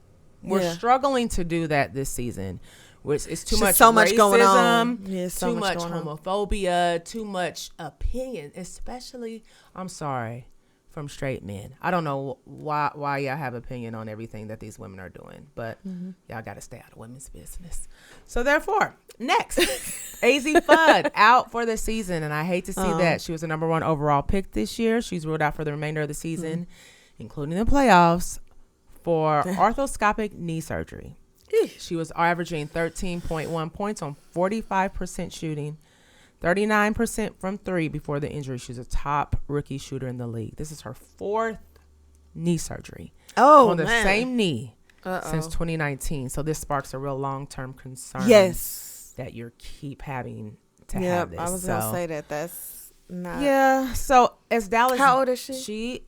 We're struggling to do that this season. It's too much racism, going on. Yeah, too much homophobia, too much opinion, especially, I'm sorry, from straight men. I don't know why y'all have opinion on everything that these women are doing, but y'all got to stay out of women's business. So therefore, next, AZ Fudd out for the season, and I hate to see that. She was the number 1 overall pick this year. She's ruled out for the remainder of the season, including the playoffs, for arthroscopic knee surgery. She was averaging 13.1 points on 45% shooting, 39% from 3 before the injury. She's a top rookie shooter in the league. This is her 4th knee surgery on the same knee since 2019. So this sparks a real long-term concern. Yes, that you keep having to have this. I was gonna say that. That's not. Yeah. So as Dallas, how old is she?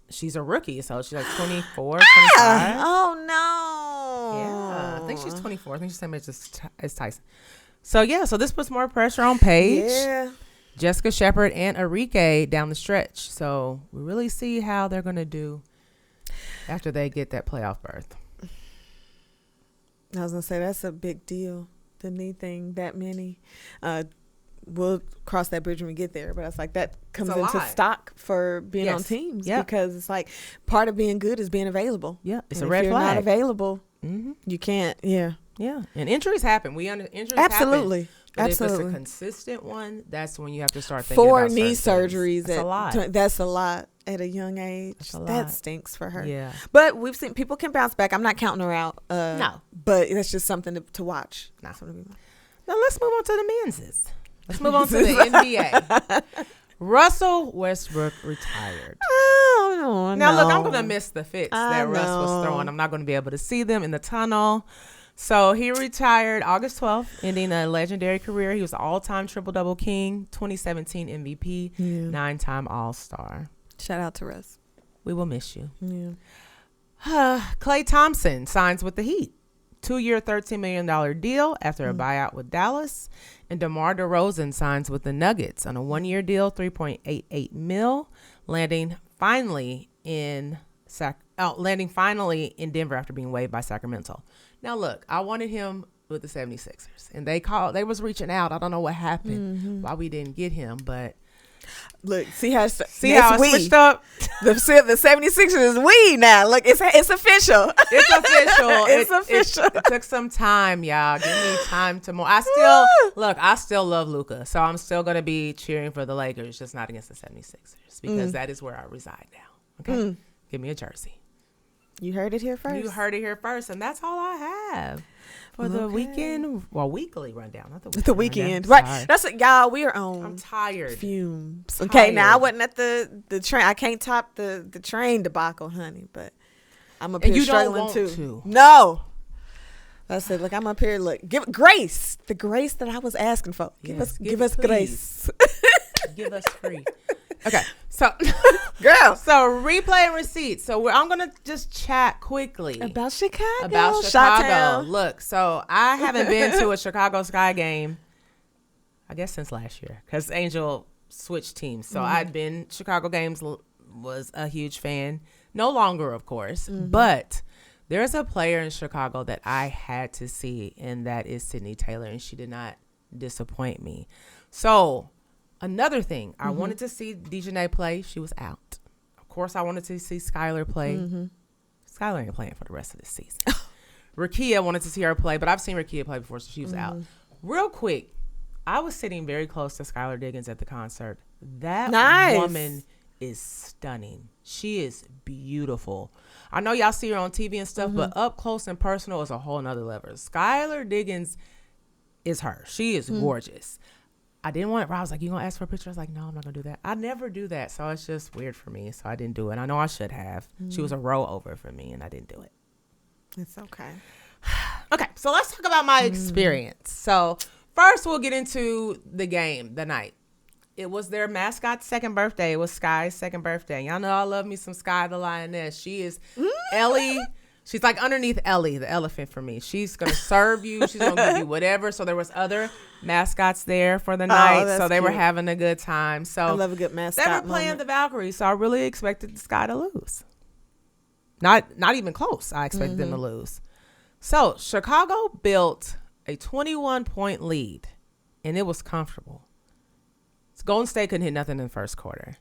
She's a rookie, so she's like 24, 25. Oh no. Yeah, I think she's 24. I think she's the same age as Tyson. So so this puts more pressure on Paige, Jessica Shepard, and Enrique down the stretch. So we really see how they're going to do after they get that playoff berth. I was going to say, that's a big deal. The knee thing, that many. We'll cross that bridge when we get there. But it's like that comes into stock for being on teams because it's like part of being good is being available. Yeah, it's a red flag. If you're not available, you can't. Yeah. Yeah, and injuries happen. Injuries absolutely happen. But absolutely. If it's a consistent one, that's when you have to start thinking about 4 knee surgeries. That's a lot. That's a lot at a young age. That stinks for her. Yeah. But we've seen people can bounce back. I'm not counting her out. No. But that's just something to watch. No. Now let's move on to the men's. Let's move on to the NBA. Russell Westbrook retired. Oh, now, look, I'm going to miss the fits that Russ was throwing. I'm not going to be able to see them in the tunnel. So he retired August 12th, ending a legendary career. He was the all-time triple-double king, 2017 MVP, 9-time All-Star. Shout out to Russ. We will miss you. Yeah. Klay Thompson signs with the Heat. 2-year, $13 million deal after a buyout with Dallas. And DeMar DeRozan signs with the Nuggets on a 1-year deal, $3.88 million, landing finally in Denver after being waived by Sacramento. Now, look, I wanted him with the 76ers, and they was reaching out. I don't know what happened, why we didn't get him, but look, see how I switched up. The 76ers is we now. Look, it's official. It's official. It's official. It took some time, y'all. Give me time to more. I still love Luka, so I'm still gonna be cheering for the Lakers, just not against the 76ers because that is where I reside now. Okay, give me a jersey. You heard it here first. You heard it here first, and that's all I have for the weekend. Well, weekly rundown, not the weekend. The weekend, right? That's it, y'all. We are on. I'm tired. Fumes. Okay, now I wasn't at the train. I can't top the train debacle, honey. But I'm up here struggling too. No. That's it. Look, I'm up here. Look, give grace, the grace that I was asking for. Give us grace. Give us free. Okay, so girl, so replay and receipts. So I'm gonna just chat quickly about Chicago. Shot-town. Look, so I haven't been to a Chicago Sky game, I guess since last year, because Angel switched teams. So I'd been Chicago games. Was a huge fan. No longer, of course, but There's a player in Chicago that I had to see, and that is Sydney Taylor, and she did not disappoint me. So another thing, I wanted to see Dejanay play. She was out. Of course, I wanted to see Skylar play. Skylar ain't playing for the rest of this season. Rakia wanted to see her play, but I've seen Rakia play before, so she was out. Real quick, I was sitting very close to Skylar Diggins at the concert. That woman is stunning. She is beautiful. I know y'all see her on TV and stuff, but up close and personal is a whole nother level. Skylar Diggins is her. She is gorgeous. I didn't want it. I was like, you going to ask for a picture? I was like, no, I'm not going to do that. I never do that. So it's just weird for me. So I didn't do it. I know I should have. She was a row over for me, and I didn't do it. It's okay. Okay, so let's talk about my experience. So first we'll get into the game, the night. It was their mascot's second birthday. It was Sky's second birthday. Y'all know I love me some Sky the Lioness. She is Ellie. She's like underneath Ellie, the elephant for me. She's going to serve you. She's going to give you whatever. So there was other mascots there for the night. So they were having a good time. So I love a good mascot. They were playing the Valkyries. So I really expected Sky to lose. Not even close. I expected them to lose. So Chicago built a 21-point lead, and it was comfortable. Golden State couldn't hit nothing in the first quarter.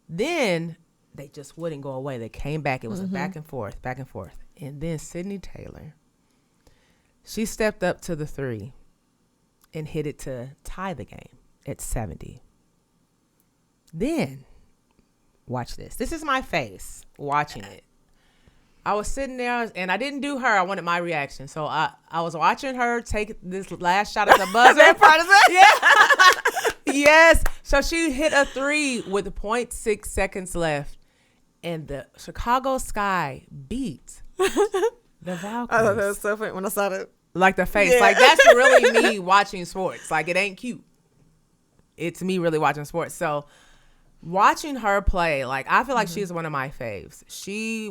Then they just wouldn't go away. They came back. It was a back and forth. And then Sydney Taylor, she stepped up to the three and hit it to tie the game at 70. Then, watch this. This is my face watching it. I was sitting there, and I didn't do her. I wanted my reaction. So I was watching her take this last shot at the buzzer. That part of it? Yeah. Yes. So she hit a three with 0.6 seconds left, and the Chicago Sky beat the Valkyries. I thought that was so funny when I saw that. Like the face. Like, that's really me watching sports. Like, it ain't cute. It's me really watching sports. So watching her play, like, I feel like she's one of my faves. She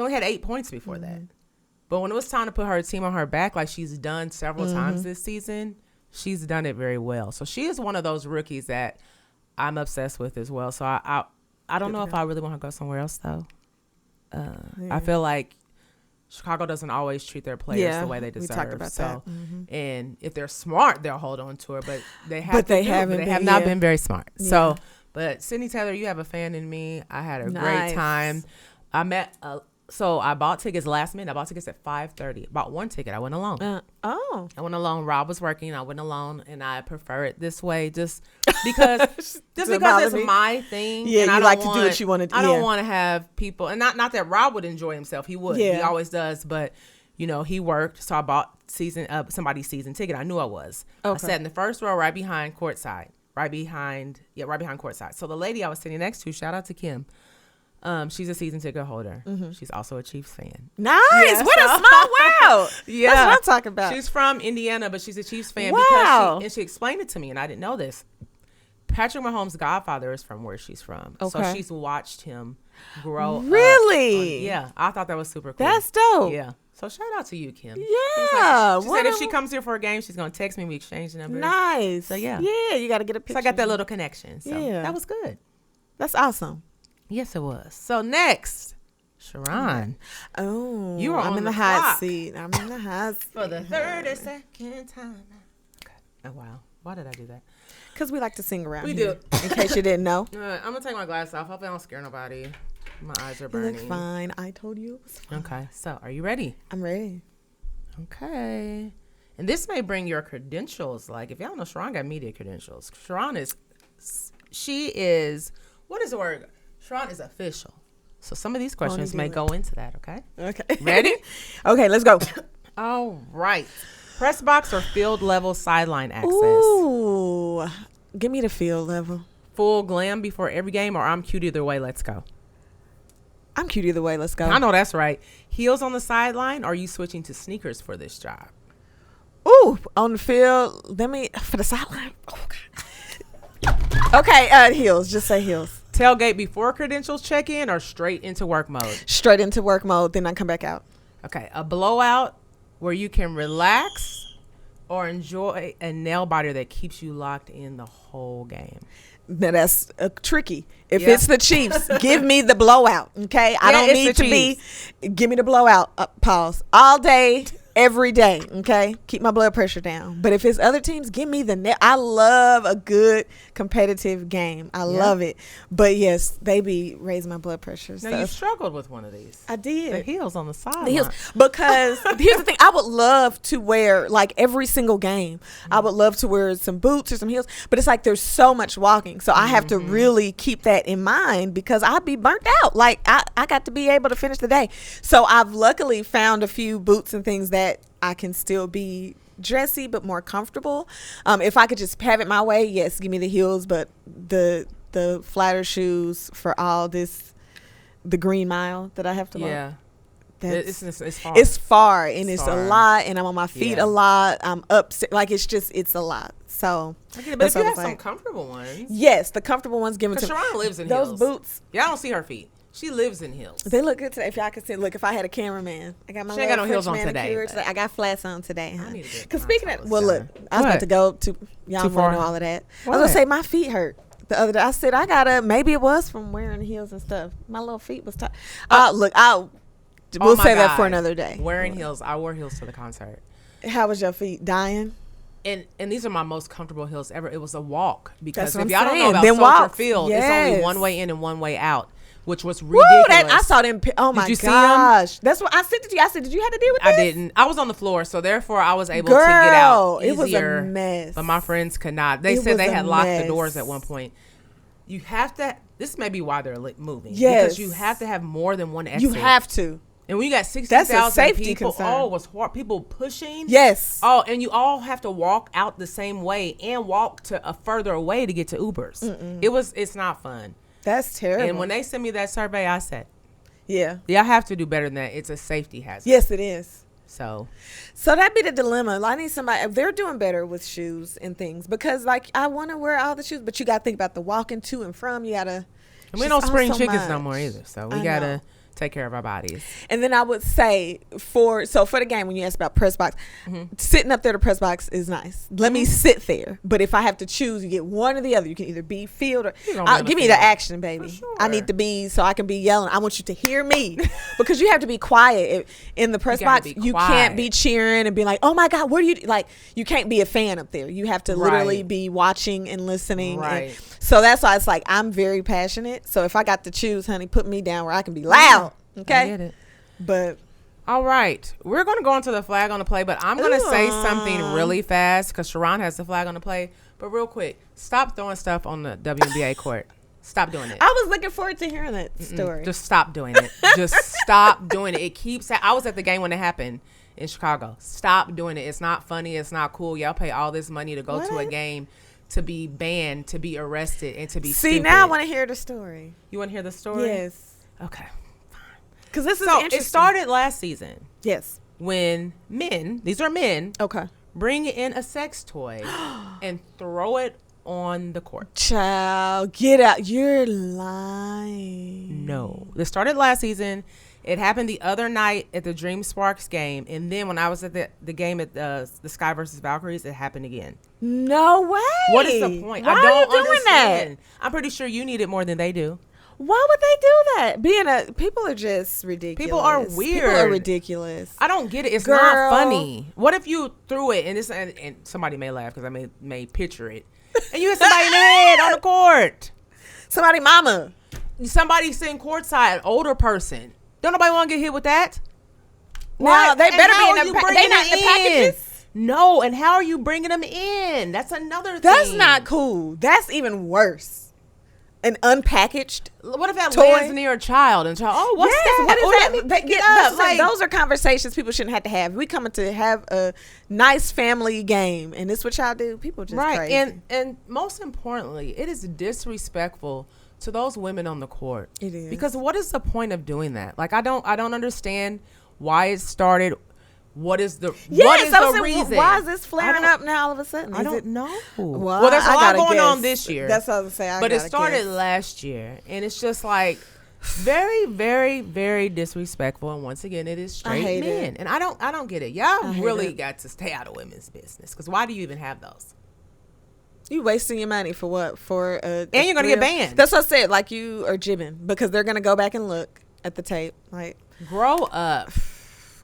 only had 8 points before that. But when it was time to put her team on her back, like she's done several times this season, she's done it very well. So she is one of those rookies that I'm obsessed with as well. So I don't know if I really want to go somewhere else, though. I feel like Chicago doesn't always treat their players the way they deserve. We talked about that. And if they're smart, they'll hold on to her. But they have not been very smart. Yeah. So, but Sydney Taylor, you have a fan in me. I had a great time. I bought tickets last minute. I bought tickets at 5:30. Bought one ticket. I went alone. I went alone. Rob was working. I went alone, and I prefer it this way, just because it's my thing. Yeah, and you do what you want to do. I don't want to have people, and not that Rob would enjoy himself. He would. Yeah. He always does. But he worked, so I bought somebody's season ticket. I knew I was. Okay. I sat in the first row, right behind courtside. Right behind courtside. So the lady I was sitting next to, shout out to Kim. She's a season ticket holder. She's also a Chiefs fan. Nice. Yeah, what a small world. Yeah. That's what I'm talking about. She's from Indiana, but she's a Chiefs fan. Wow. Because she explained it to me, and I didn't know this. Patrick Mahomes' godfather is from where she's from. Okay. So she's watched him grow up. Really? Yeah. I thought that was super cool. That's dope. Yeah. So shout out to you, Kim. Yeah. She said if she comes here for a game, she's going to text me. We exchange numbers. Nice. So, yeah. Yeah, you got to get a picture. So I got that little connection. So that was good. That's awesome. Yes, it was. So next, Sharon. Oh, you I'm in the hot seat. I'm in the hot seat. For the 32nd time. Okay. Oh, wow. Why did I do that? Because we like to sing around. We do. In case you didn't know. I'm going to take my glasses off. Hopefully I don't scare nobody. My eyes are burning. You look fine. I told you it was fine. Okay. So, are you ready? I'm ready. Okay. And this may bring your credentials. Like, if y'all don't know, Sharon got media credentials. Sharon is, what is the word? Sharon is official. So some of these questions may go into that, okay? Okay. Ready? Okay, let's go. All right. Press box or field level sideline access? Ooh. Give me the field level. Full glam before every game, or I'm cute either way, let's go? I'm cute either way, let's go. I know that's right. Heels on the sideline, or are you switching to sneakers for this job? Ooh, on the field, for the sideline. Oh, God. Okay, heels. Just say heels. Tailgate before credentials check-in or straight into work mode? Straight into work mode, then I come back out. Okay, a blowout where you can relax or enjoy a nail biter that keeps you locked in the whole game? Now that's tricky. If it's the Chiefs, give me the blowout. Okay, I don't need to Chiefs. Give me the blowout. Pause all day, every day. Okay, keep my blood pressure down. But if it's other teams, give me the. I love a good competitive game. I love it. But yes, they be raising my blood pressure. Now you struggled with one of these. I did. The heels on the side. The heels, because here's the thing. I would love to wear, like, every single game. I would love to wear some boots or some heels. But it's like there's so much walking, so I have to really keep that in mind because I'd be burnt out. Like I got to be able to finish the day. So I've luckily found a few boots and things that I can still be dressy but more comfortable. If I could just have it my way, yes, give me the heels, but the flatter shoes for all this, the Green Mile that I have to walk. Yeah. It's far. It's far and it's a lot, and I'm on my feet a lot. I'm upset. Like, it's a lot. So, okay, but if you have some comfortable ones. Yes, the comfortable ones given to me. Sharon lives in heels. Those boots. Y'all don't see her feet. She lives in heels. They look good today. If y'all could see, look, if I had a cameraman, I got my. She ain't got no heels on today. I got flats on today. Huh? Because speaking of, well, look, I was about to go to y'all want to know all of that. What? I was gonna say my feet hurt the other day. I said I gotta. Maybe it was from wearing heels and stuff. My little feet was tight. Look, we'll say that for another day. Wearing heels. I wore heels to the concert. How was your feet? Dying? And these are my most comfortable heels ever. It was a walk because if y'all don't know about Soldier Field, it's only one way in and one way out, which was ridiculous. I saw them. Oh my gosh, that's what I said to you. I said, did you have to deal with this? I didn't. I was on the floor, so therefore I was able to get out easier. It was a mess. But my friends could not. They said they had locked the doors at one point. You have to. This may be why they're moving. Yes, because you have to have more than one exit. You have to. And when you got 60,000 people, concern. it was hard. People pushing. Yes. Oh, and you all have to walk out the same way and walk to a further away to get to Ubers. It's not fun. That's terrible. And when they sent me that survey, I said, y'all have to do better than that. It's a safety hazard. Yes, it is. So that'd be the dilemma. I need somebody. They're doing better with shoes and things because, like, I want to wear all the shoes, but you got to think about the walking to and from. You got to. And we don't spring chickens no more either. So we got to take care of our bodies. And then I would say for the game, when you asked about press box, sitting up there to press box is nice. Let me sit there. But if I have to choose, you get one or the other. You can either be field or give me the action, baby. Sure. I need to be so I can be yelling. I want you to hear me because you have to be quiet in the press box. You can't be cheering and be like, "Oh my God, what are you like?" You can't be a fan up there. You have to literally be watching and listening. Right. And so that's why it's like I'm very passionate. So if I got to choose, honey, put me down where I can be loud. Okay. I get it. But all right, we're going to go into the flag on the play, but I'm going to say something really fast because Sharon has the flag on the play. But real quick, stop throwing stuff on the WNBA court. Stop doing it. I was looking forward to hearing that story. Just stop doing it. Just stop doing it. It keeps. I was at the game when it happened in Chicago. Stop doing it. It's not funny. It's not cool. Y'all pay all this money to go to a game to be banned, to be arrested, and to be stupid. Now I want to hear the story. You want to hear the story? Yes. Okay. Because this is interesting. It started last season. Yes. When these are men. Okay. Bring in a sex toy and throw it on the court. Child, get out. You're lying. No. This started last season. It happened the other night at the Dream Sparks game. And then when I was at the game at the Sky versus Valkyries, it happened again. No way. What is the point? Why I don't are you doing understand. that? I'm pretty sure you need it more than they do. Why would they do that? People are just ridiculous. People are weird. People are ridiculous. I don't get it. It's not funny. What if you threw it and somebody may laugh because I may picture it, and you hit somebody in the head on the court. Somebody mama. Somebody sitting courtside, older person. Don't nobody want to get hit with that. Now they better be in the packages. No, and how are you bringing them in? That's another thing. That's not cool. That's even worse. An unpackaged what if that toy? lands near a child and what's that? What is that? Those are conversations people shouldn't have to have. We coming to have a nice family game, and this is what y'all do. People just crazy. And most importantly, it is disrespectful to those women on the court. It is, because what is the point of doing that? Like I don't understand why it started. What is the reason? Why is this flaring up now all of a sudden? I don't know. Well, there's a lot going on this year. That's what I was saying. But it started last year, and it's just like Very, very, very disrespectful. And once again, it is straight men. And I don't get it. Y'all really got to stay out of women's business. Because why do you even have those? You wasting your money for what? And you're going to get banned. That's what I said. Like, you are jibbing. Because they're going to go back and look at the tape. Like, grow up.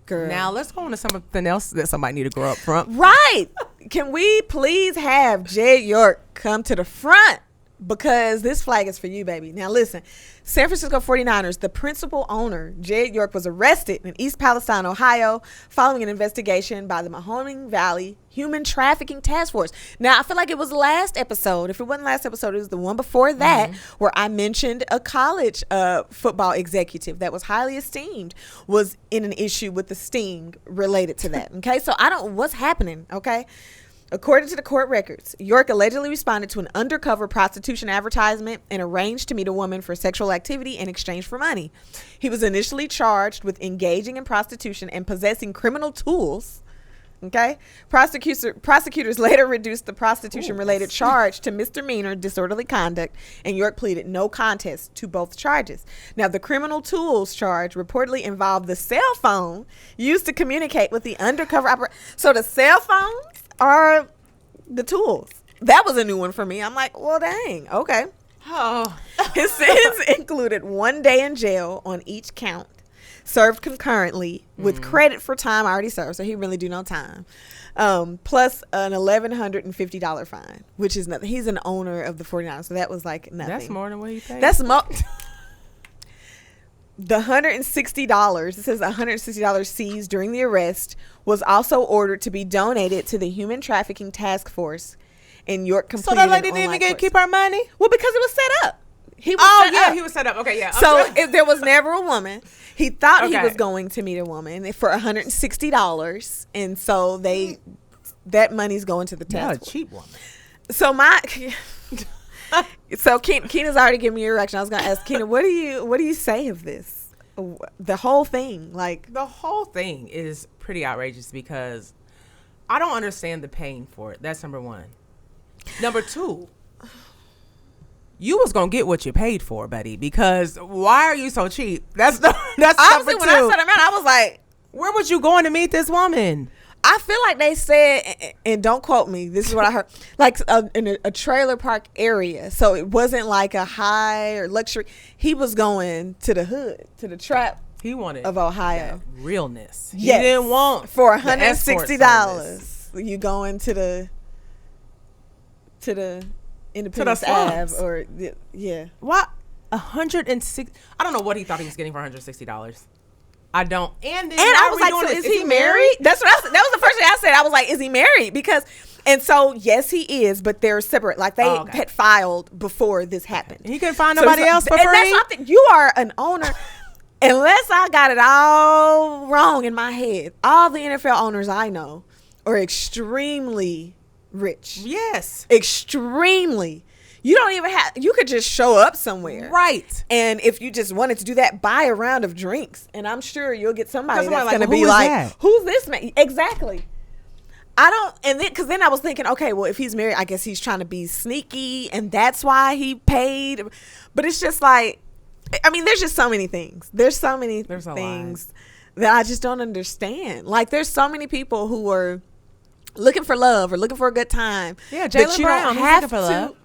Girl. Now, let's go on to something else that somebody need to grow up from. Right. Can we please have Jed York come to the front? Because this flag is for you, baby. Now, listen. San Francisco 49ers, the principal owner, Jed York, was arrested in East Palestine, Ohio, following an investigation by the Mahoning Valley Human Trafficking Task Force. Now, I feel like it was last episode. If it wasn't last episode, it was the one before that, where I mentioned a college football executive that was highly esteemed was in an issue with the sting related to that. Okay, so what's happening? Okay. According to the court records, York allegedly responded to an undercover prostitution advertisement and arranged to meet a woman for sexual activity in exchange for money. He was initially charged with engaging in prostitution and possessing criminal tools. Okay? Prosecutors later reduced the prostitution-related charge to misdemeanor disorderly conduct, and York pleaded no contest to both charges. Now, the criminal tools charge reportedly involved the cell phone used to communicate with the undercover operator. So the cell phones are the tools. That was a new one for me. I'm like, well, dang. Okay. Oh. His sentence included 1 day in jail on each count, served concurrently with credit for time already served. So he really do no time. Plus an $1,150 fine, which is nothing. He's an owner of the 49ers. So that was like nothing. That's more than what he paid. That's more. The $160, it says $160 seized during the arrest was also ordered to be donated to the Human Trafficking Task Force. And York completed. So that lady didn't even keep her money? Well, because it was set up. He was set up. Okay, yeah. So if there was never a woman, he thought he was going to meet a woman for $160, and so that money's going to the task force. A cheap woman. So Keena's already given me your reaction. I was going to ask Keena, what do you say of this? The whole thing, the whole thing is pretty outrageous because I don't understand the pain for it. That's number one. Number two, you was gonna get what you paid for, buddy. Because why are you so cheap? That's number two. When I said I was like, where was you going to meet this woman? I feel like they said, and don't quote me, this is what I heard, like in a trailer park area. So it wasn't like a high or luxury. He was going to the hood, to the trap. He wanted of Ohio realness. Yes. He didn't want for $160. You going to the Independence Ave or yeah. What? $160? I don't know what he thought he was getting for $160. I don't. And I was like, so is he married? That's what I said. That was the first thing I said. I was like, is he married? And so, yes, he is, but they're separate. Like, they had filed before this happened. He couldn't find nobody else for free? That's something. You are an owner. Unless I got it all wrong in my head, all the NFL owners I know are extremely rich. Yes. Extremely. You don't even have, you could just show up somewhere. Right. And if you just wanted to do that, buy a round of drinks. And I'm sure you'll get somebody that's going to be like, who's this man? Exactly. Because then I was thinking, okay, well, if he's married, I guess he's trying to be sneaky and that's why he paid. But it's just like, I mean, there's just so many things. There's things that I just don't understand. Like, there's so many people who are looking for love or looking for a good time. Yeah, Jaylen Brown, he's looking for love.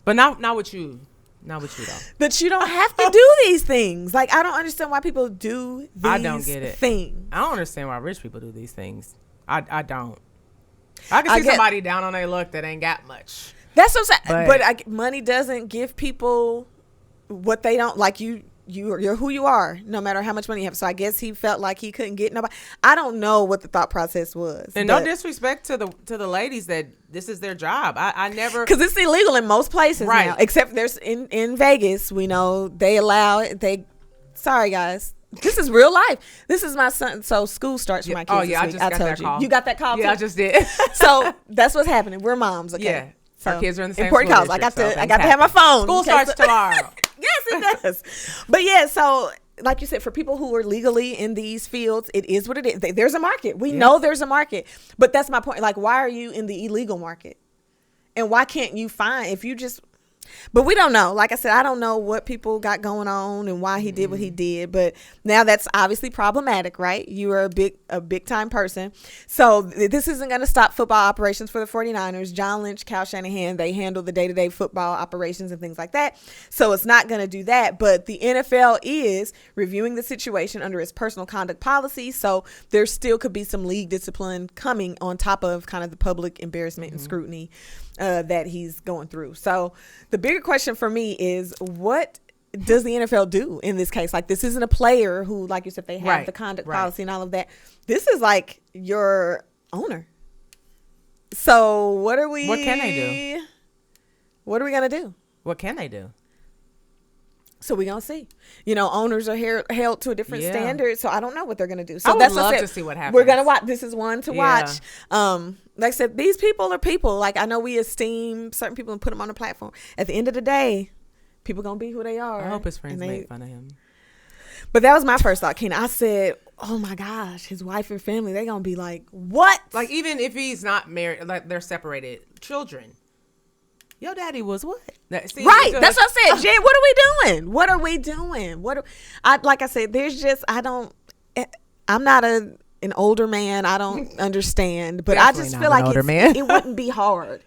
But not with you. Not with you, though. But you don't have to do these things. Like, I don't understand why people do these things. I don't get it. I don't understand why rich people do these things. I don't. I can see somebody down on their luck that ain't got much. That's what I'm saying. But money doesn't give people what they don't. Like, you're who you are, no matter how much money you have. So I guess he felt like he couldn't get nobody. I don't know what the thought process was. And no disrespect to the ladies that this is their job. I never, because it's illegal in most places now, except there's in Vegas. We know they allow it. Sorry guys, this is real life. This is my son. So school starts for my kids. Oh yeah, I told you. You got that call? Yeah, too? I just did. So that's what's happening. We're moms. Okay. Yeah. So our kids are in the same important calls. I got to have my phone. School starts tomorrow. Yes, it does. But yeah, so like you said, for people who are legally in these fields, it is what it is. There's a market. We know there's a market. But that's my point. Like, why are you in the illegal market? And why can't you find, if you just, But we don't know. Like I said, I don't know what people got going on and why he did what he did. But now that's obviously problematic, right? You are a big time person. So this isn't going to stop football operations for the 49ers. John Lynch, Kyle Shanahan, they handle the day-to-day football operations and things like that. So it's not going to do that. But the NFL is reviewing the situation under its personal conduct policy. So there still could be some league discipline coming on top of kind of the public embarrassment and scrutiny that he's going through. So the bigger question for me is, what does the NFL do in this case? Like, this isn't a player who, like you said, they have the conduct policy and all of that. This is like your owner. So what can they do? What are we going to do? What can they do? So we're going to see. Owners are held to a different standard, so I don't know what they're going to do. So I would love to see what happens. We're going to watch. This is one to watch. Like I said, these people are people. Like, I know we esteem certain people and put them on the platform. At the end of the day, people going to be who they are. I hope his friends make fun of him. But that was my first thought, Keena. I said, oh my gosh, his wife and family, they're going to be like, what? Like, even if he's not married, like they're separated, children. Your daddy was what? See, right. That's what I said. Jed, what are we doing? What are we doing? Like I said, I'm not an older man. I don't understand, but I just feel like it wouldn't be hard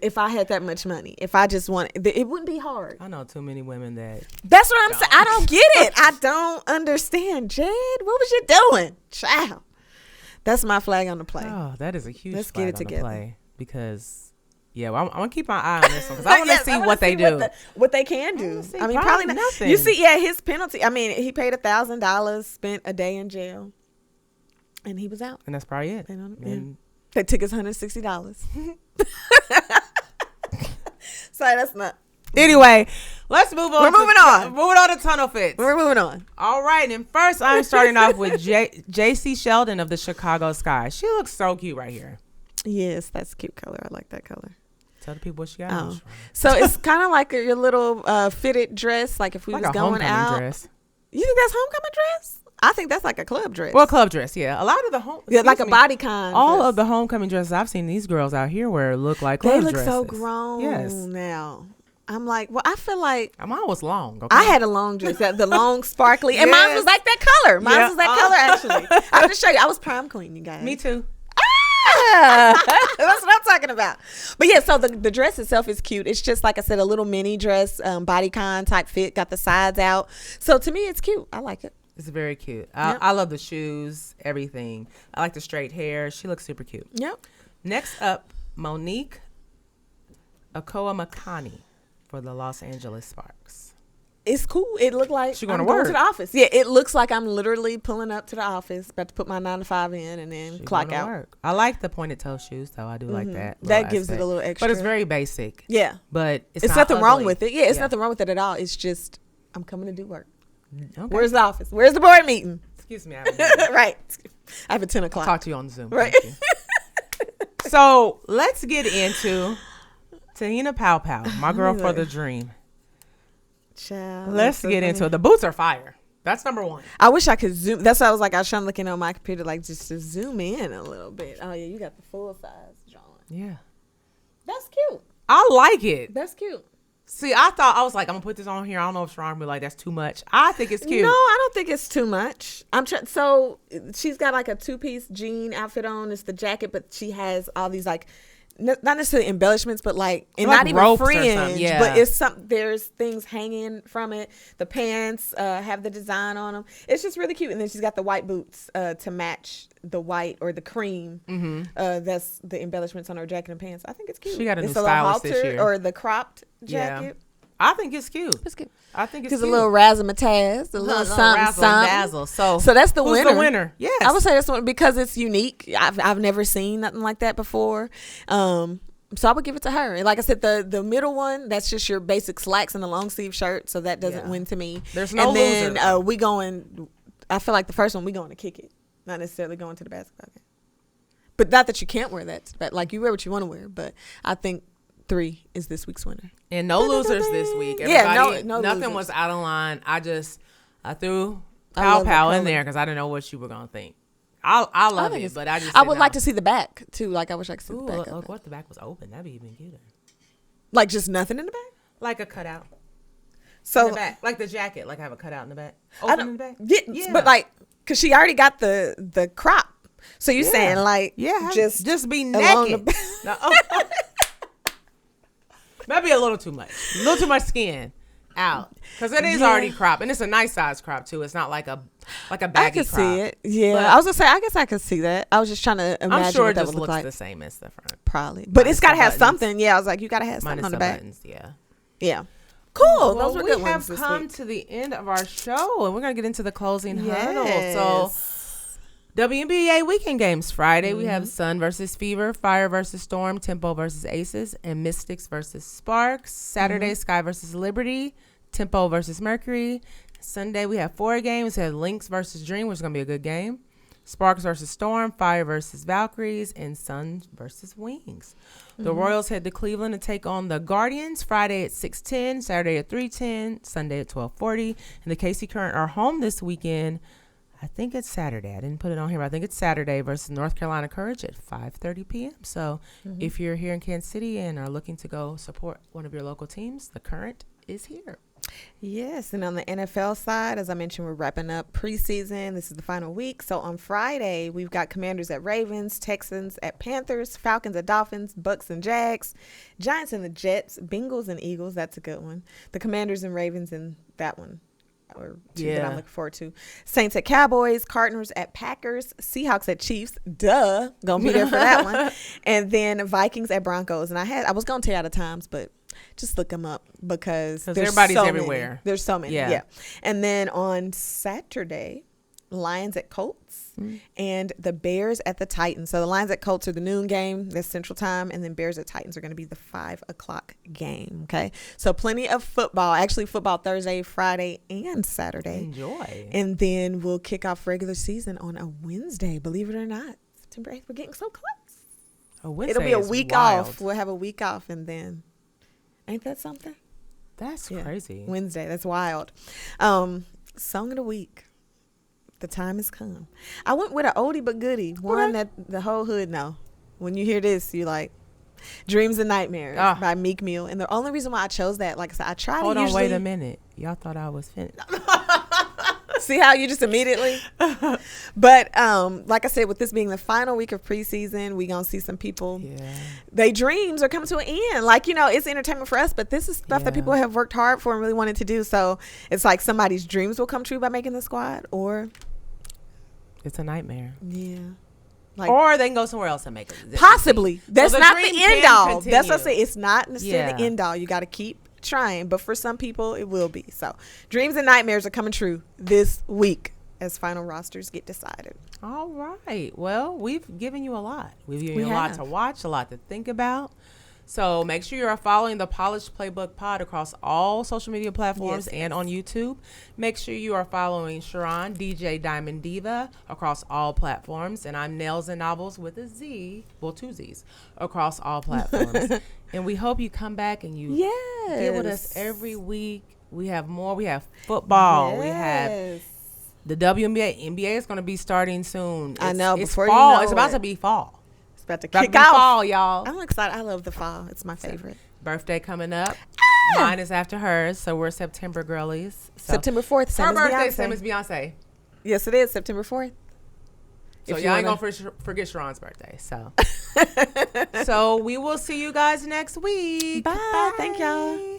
if I had that much money. If I just wanted, it wouldn't be hard. I know too many women that's what I'm saying. I don't get it. I don't understand. Jed, what was you doing? Child. That's my flag on the play. Oh, that is a huge Let's flag get it on together. The play because. Yeah, well, I'm gonna keep my eye on this one because I want to see what they do. What they can do. I mean, probably nothing. You see, his penalty. I mean, he paid $1,000, spent a day in jail, and he was out. And that's probably it. They took his $160. Sorry, that's not. Anyway, let's move on. We're moving on. Moving on to tunnel fits. We're moving on. All right, and first I'm starting off with J.C. Sheldon of the Chicago Sky. She looks so cute right here. Yes, that's a cute color. I like that color. Tell the people what she got. So it's kind of like your little fitted dress, like if we was going out. Dress. You think that's homecoming dress? I think that's like a club dress. Well, club dress, yeah. A lot of the like a bodycon. All of the homecoming dresses I've seen these girls out here wear look like club dresses. They look so grown now. I'm like, well, I feel like mine was long. Okay? I had a long dress, the long sparkly, and mine was like that color. Mine was that color actually. I'm gonna show you. I was prom queen, you guys. Me too. That's what I'm talking about. But yeah, so the dress itself is cute. It's just, like I said, a little mini dress, bodycon type fit, got the sides out. So to me, it's cute. I like it. It's very cute. I love the shoes, everything. I like the straight hair. She looks super cute. Yep. Next up, Monique Ogwumike for the Los Angeles Sparks. It's cool. It looked like I'm going to the office. Yeah, it looks like I'm literally pulling up to the office, about to put my 9 to 5 in and then clock out. Work. I like the pointed toe shoes, though. I do like that. That gives it a little extra. But it's very basic. Yeah. But it's nothing ugly. wrong with it. Yeah, it's nothing wrong with it at all. It's just, I'm coming to do work. Okay. Where's the office? Where's the board meeting? Excuse me. Right. I have a 10 o'clock. I'll talk to you on Zoom. Right. So let's get into Tahina Pow Pow, my girl for the dream. Child, let's get into it. The boots are fire. That's number one. I wish I could zoom. That's why I was like, I was trying to look in on my computer, like just to zoom in a little bit. Oh yeah, you got the full size John. Yeah. That's cute. I like it. That's cute. See, I was like, I'm gonna put this on here. I don't know if Sharon will be like, that's too much. I think it's cute. No, I don't think it's too much. So she's got like a 2-piece jean outfit on. It's the jacket, but she has all these like, not necessarily embellishments, but like, and like not even fringe, yeah. but it's there's things hanging from it. The pants have the design on them. It's just really cute. And then she's got the white boots to match the white or the cream. That's the embellishments on her jacket and pants. I think it's cute. She got a new stylist this year. Or the cropped jacket. Yeah. I think it's cute. It's cute. I think it's cute. Because a little razzmatazz, a little something. So that's the winner. The winner? Yes. I would say that's one because it's unique. I've never seen nothing like that before. So I would give it to her. And like I said, the middle one, that's just your basic slacks and a long sleeve shirt. So that doesn't win to me. There's no loser. And I feel like the first one, we going to kick it. Not necessarily going to the basketball game. But not that you can't wear that. But like you wear what you want to wear. But I think 3 is this week's winner. And no losers this week. Everybody, no nothing losers. was out of line. I threw Pow in there because I didn't know what you were gonna think. I love it, but I would like to see the back too. Like I wish I could see the back. Look, what if the back was open? That'd be even cuter. Like just nothing in the back. Like a cutout. So in the back. Like the jacket. Like I have a cutout in the back. Open in the back? Yeah. But like, because she already got the crop. So you're saying like, just be naked. No, maybe a little too much. A little too much skin out. Because it is already cropped. And it's a nice size crop too. It's not like a baggy crop. I can see it. Yeah. But I was going to say, I guess I could see that. I was just trying to imagine I'm sure what that it just would look looks like. the same as the front. Probably. But it's got to have something. Yeah. I was like, you got to have something on the back. Buttons, Yeah. Cool. Well, those were good we ones have this come week. to the end of our show, and we're going to get into the closing huddle. Yes. So, WNBA weekend games. Friday, we have Sun versus Fever, Fire versus Storm, Tempo versus Aces, and Mystics versus Sparks. Saturday, Sky versus Liberty, Tempo versus Mercury. Sunday, we have 4 games. We have Lynx versus Dream, which is going to be a good game. Sparks versus Storm, Fire versus Valkyries, and Sun versus Wings. The Royals head to Cleveland to take on the Guardians Friday at 6:10, Saturday at 3:10, Sunday at 12:40. And the KC Current are home this weekend. I think it's Saturday. I didn't put it on here, but I think it's Saturday versus North Carolina Courage at 5:30 p.m. So if you're here in Kansas City and are looking to go support one of your local teams, the Current is here. Yes, and on the NFL side, as I mentioned, we're wrapping up preseason. This is the final week. So on Friday, we've got Commanders at Ravens, Texans at Panthers, Falcons at Dolphins, Bucks and Jags, Giants and the Jets, Bengals and Eagles. That's a good one. The Commanders and Ravens in that one. Or two that I'm looking forward to. Saints at Cowboys, Cardinals at Packers, Seahawks at Chiefs. Duh. Gonna be there for that one. And then Vikings at Broncos. And I was gonna tell you out of times, but just look them up because everybody's so everywhere. Many. There's so many. Yeah. And then on Saturday, Lions at Colts and the Bears at the Titans. So the Lions at Colts are the noon game. That's Central Time. And then Bears at Titans are going to be the 5 o'clock game. Okay. So plenty of football. Actually, football Thursday, Friday, and Saturday. Enjoy. And then we'll kick off regular season on a Wednesday. Believe it or not. September 8th. We're getting so close. A Wednesday It'll be a week wild. off. We'll have a week off and then. Ain't that something? That's crazy. Wednesday. That's wild. Song of the week. The time has come. I went with an oldie but goodie. One that the whole hood know. When you hear this, you like Dreams and Nightmares by Meek Mill. And the only reason why I chose that, like I said, I try to usually. Hold on, wait a minute. Y'all thought I was finished. See how you just immediately. But like I said, with this being the final week of preseason, we gonna see some people. They dreams are coming to an end. Like, you know, it's entertainment for us, but this is stuff that people have worked hard for and really wanted to do. So it's like somebody's dreams will come true by making the squad, or it's a nightmare. Yeah. Like, or they can go somewhere else and make it. Possibly. That's so not the end all. Continue. That's what I say. It's not necessarily the end all. You got to keep trying, but for some people it will be. So dreams and nightmares are coming true this week as final rosters get decided. All right. Well, we've given you a lot. We've given you a lot to watch, a lot to think about. So make sure you are following the Polished Playbook Pod across all social media platforms and on YouTube. Make sure you are following Sharon, DJ Diamond Diva, across all platforms. And I'm NailzandNovelz with a Z, well, 2 Z's, across all platforms. And we hope you come back and you get with us every week. We have more. We have football. We have the WNBA. NBA is going to be starting soon. I know. It's before fall. you know it's about to be fall. It's about to kick off. Fall, y'all. I'm excited. I love the fall. It's my favorite. Birthday coming up. Mine is after hers, so we're September girlies. So September 4th. Same her birthday, Beyonce. same as Beyonce. Yes, it is September 4th. So y'all ain't gonna forget Sharon's birthday. So, so we will see you guys next week. Bye. Thank y'all.